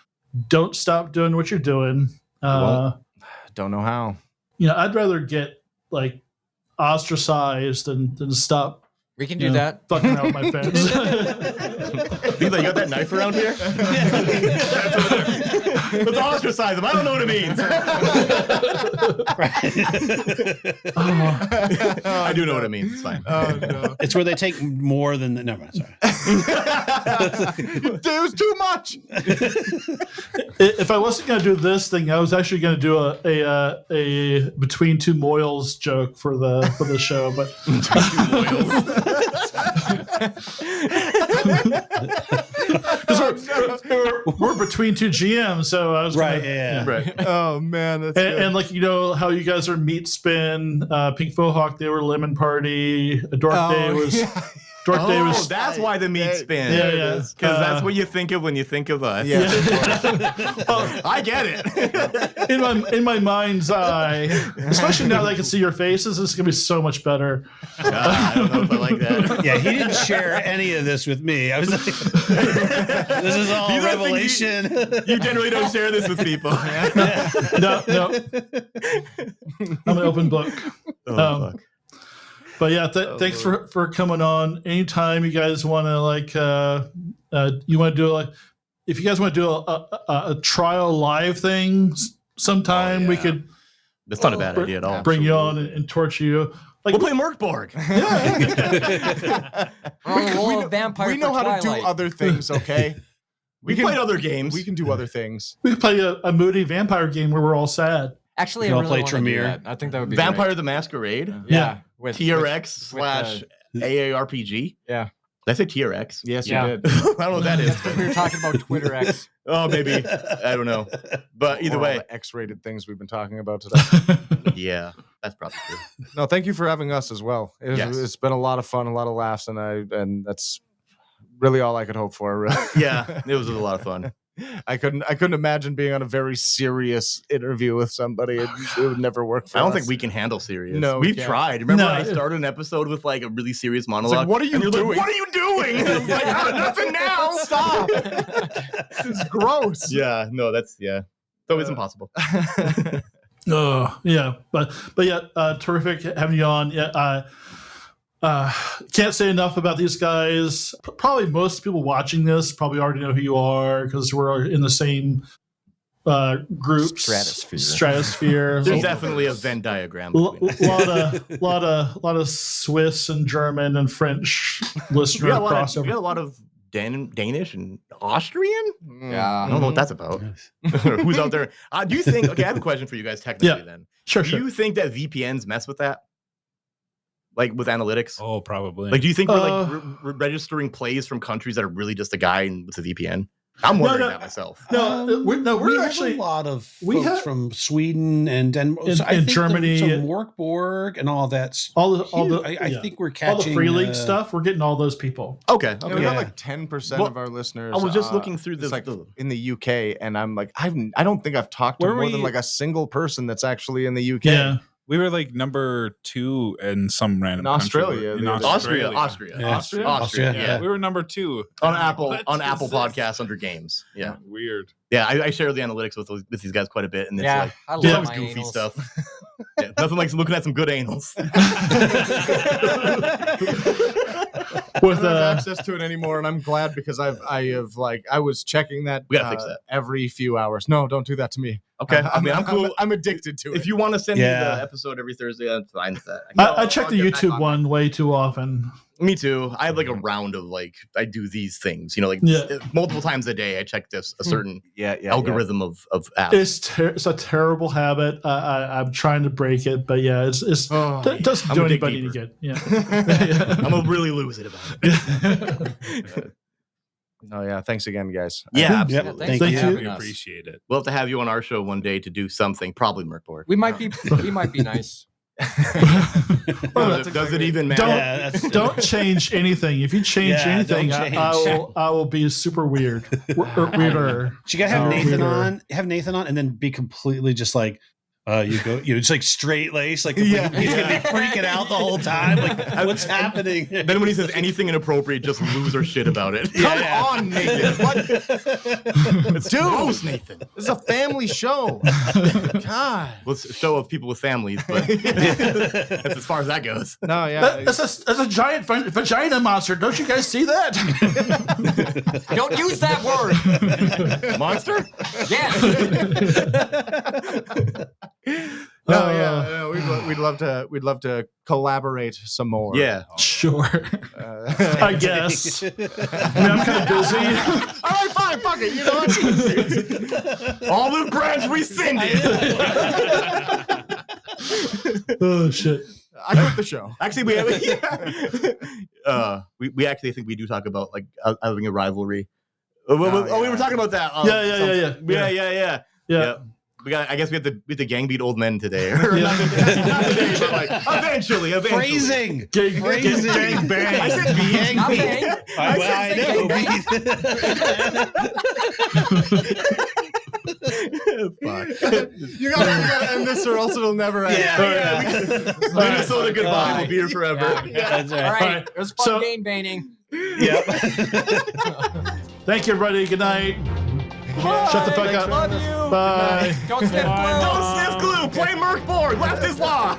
Don't stop doing what you're doing. Don't know how. I'd rather get like ostracized than stop. We can do that. Fucking out with my fans. Levi, you got that knife around here? Let's ostracize him. I don't know what it means. I do know what it means. It's fine. Oh, no. It's where they take more than the. Never mind. Sorry. There's too much. If I wasn't going to do this thing, I was actually going to do a between two moils joke for the show, but we're between two GMs, so I was Right. gonna, Yeah. Right. Oh man, that's good. And like how you guys are Meat Spin, Pink Fohawk, they were Lemon Party, Dork Day was. Dork Day was. That's why the meat spin. Yeah, yeah. Because that's what you think of when you think of us. Yeah. Well, I get it. in my mind's eye, especially now that I can see your faces, this is gonna be so much better. I don't know if I like that. Yeah, he didn't share any of this with me. I was like, this is all These are revelation. You generally don't share this with people. No. I'm an open book. Fuck. But yeah, thanks for coming on. Anytime you guys want to you want to do if you guys want to do a trial live thing sometime, we could. That's not a bad idea at all. Bring you on and torture you. We'll play Mork Borg. Vampire. We know for how to do Twilight. other things, okay? We played other games. We can do other things. We could play a moody vampire game where we're all sad. Actually, You I all really play want to do Tremere? that. I think that would be Vampire great. the Masquerade. Yeah. With TRX with, / AARPG. Yeah. Did I say TRX? Yes, Yeah. you did. I don't know what that is. Because we were talking about Twitter X. Oh, maybe. I don't know. But either Or all way, the X-rated things we've been talking about today. yeah. That's probably true. No, thank you for having us as well. Yes. It's been a lot of fun, a lot of laughs, and that's really all I could hope for. Really. Yeah, it was a lot of fun. I couldn't imagine being on a very serious interview with somebody. It would never work for us. I don't think we can handle serious. No, we've can't. tried. Remember, No. I started an episode with like a really serious monologue. Like, what are you And you're doing? Like, what are you doing? I'm like, nothing now. Stop. This is gross. Yeah, no, it's always impossible. Oh yeah, but yeah, terrific having you on. Yeah, can't say enough about these guys. Probably most people watching this probably already know who you are because we're in the same groups. Stratosphere. There's definitely a Venn diagram. lot of Swiss and German and French listener We got crossover. a lot of Danish and Austrian. Yeah. I don't know what that's about. Who's out there? Do you think? Okay, I have a question for you guys. Technically, then, Sure. do you think that VPNs mess with that? Like with analytics? Oh, probably. Like, do you think we're like registering plays from countries that are really just a guy with a VPN? I'm wondering that myself. We're actually have a lot of we folks have- from Sweden and Denmark, and Germany, so Mork Borg and all that. I think we're catching all the free league stuff. We're getting all those people. Okay. Yeah, we got like 10% of our listeners. I was just looking through this, like in the UK, and I'm like, I don't think I've talked to Were more than we- like a single person that's actually in the UK. Yeah. We were like number 2 in some random In Australia, country. the other- Austria. Austria. Yeah. We were number 2 On Apple What on is Apple this? Podcasts under games. Yeah. Weird. Yeah, I share the analytics with these guys quite a bit, and it's Yeah, like I it's love always my goofy anals. stuff. Yeah, nothing like looking at some good anals. I don't have access to it anymore, and I'm glad because I was checking that. We gotta fix that every few hours. No, don't do that to me. Okay, I mean, I'm cool. I'm addicted to it. If you want to send me the episode every Thursday, I'm fine with that. I check the YouTube one way too often. Me too. I have like a round of like I do these things, multiple times a day. I check a certain algorithm of apps. It's a terrible habit. I'm trying to break it, but yeah, it doesn't I'm do a dig anybody any deeper. good. Yeah. I'm gonna really lose it about it. Oh yeah, thanks again, guys. Yeah, Yep. absolutely. Thank for you. having We us. appreciate it. We'll have to have you on our show one day to do something. Probably Mork Borg. We might be nice. Does it even matter? Don't change anything. If you change anything, don't change. I will be super weird. Weirder. So you gotta have Oh, Nathan weirder. on. Have Nathan on, and then be completely just like. It's like straight lace, like he's gonna be freaking out the whole time. Like, what's happening? Then when he says anything inappropriate, just lose our shit about it. Yeah. Come on, Nathan. What? It's gross, Nathan. This is a family show. God. Well, it's a show of people with families, but that's as far as that goes. No, yeah. That's a giant vagina monster. Don't you guys see that? Don't use that word. Monster? Yes. We'd love to collaborate some more. Yeah. Sure. I guess. I mean, I'm kind of busy. All right, fine, fuck it. You know what? All the grants rescinded. Oh shit. I quit the show. Actually, we have we actually think we do talk about like having a rivalry. We were talking about that. Yeah. I guess we have to gang beat old men today. Not today, but like eventually. Phrasing. Phrasing. Gang bang. I said gang Not beat. bang. I Fuck. You gotta end this or else it'll never end. Minnesota goodbye. We'll be here forever. That's All right. right. It was fun So- game baiting. Yep. Thank you, everybody. Good night. Shut the fuck up. Love you. Bye. Don't sniff glue. Don't sniff glue. Play Mork Borg. Left is law.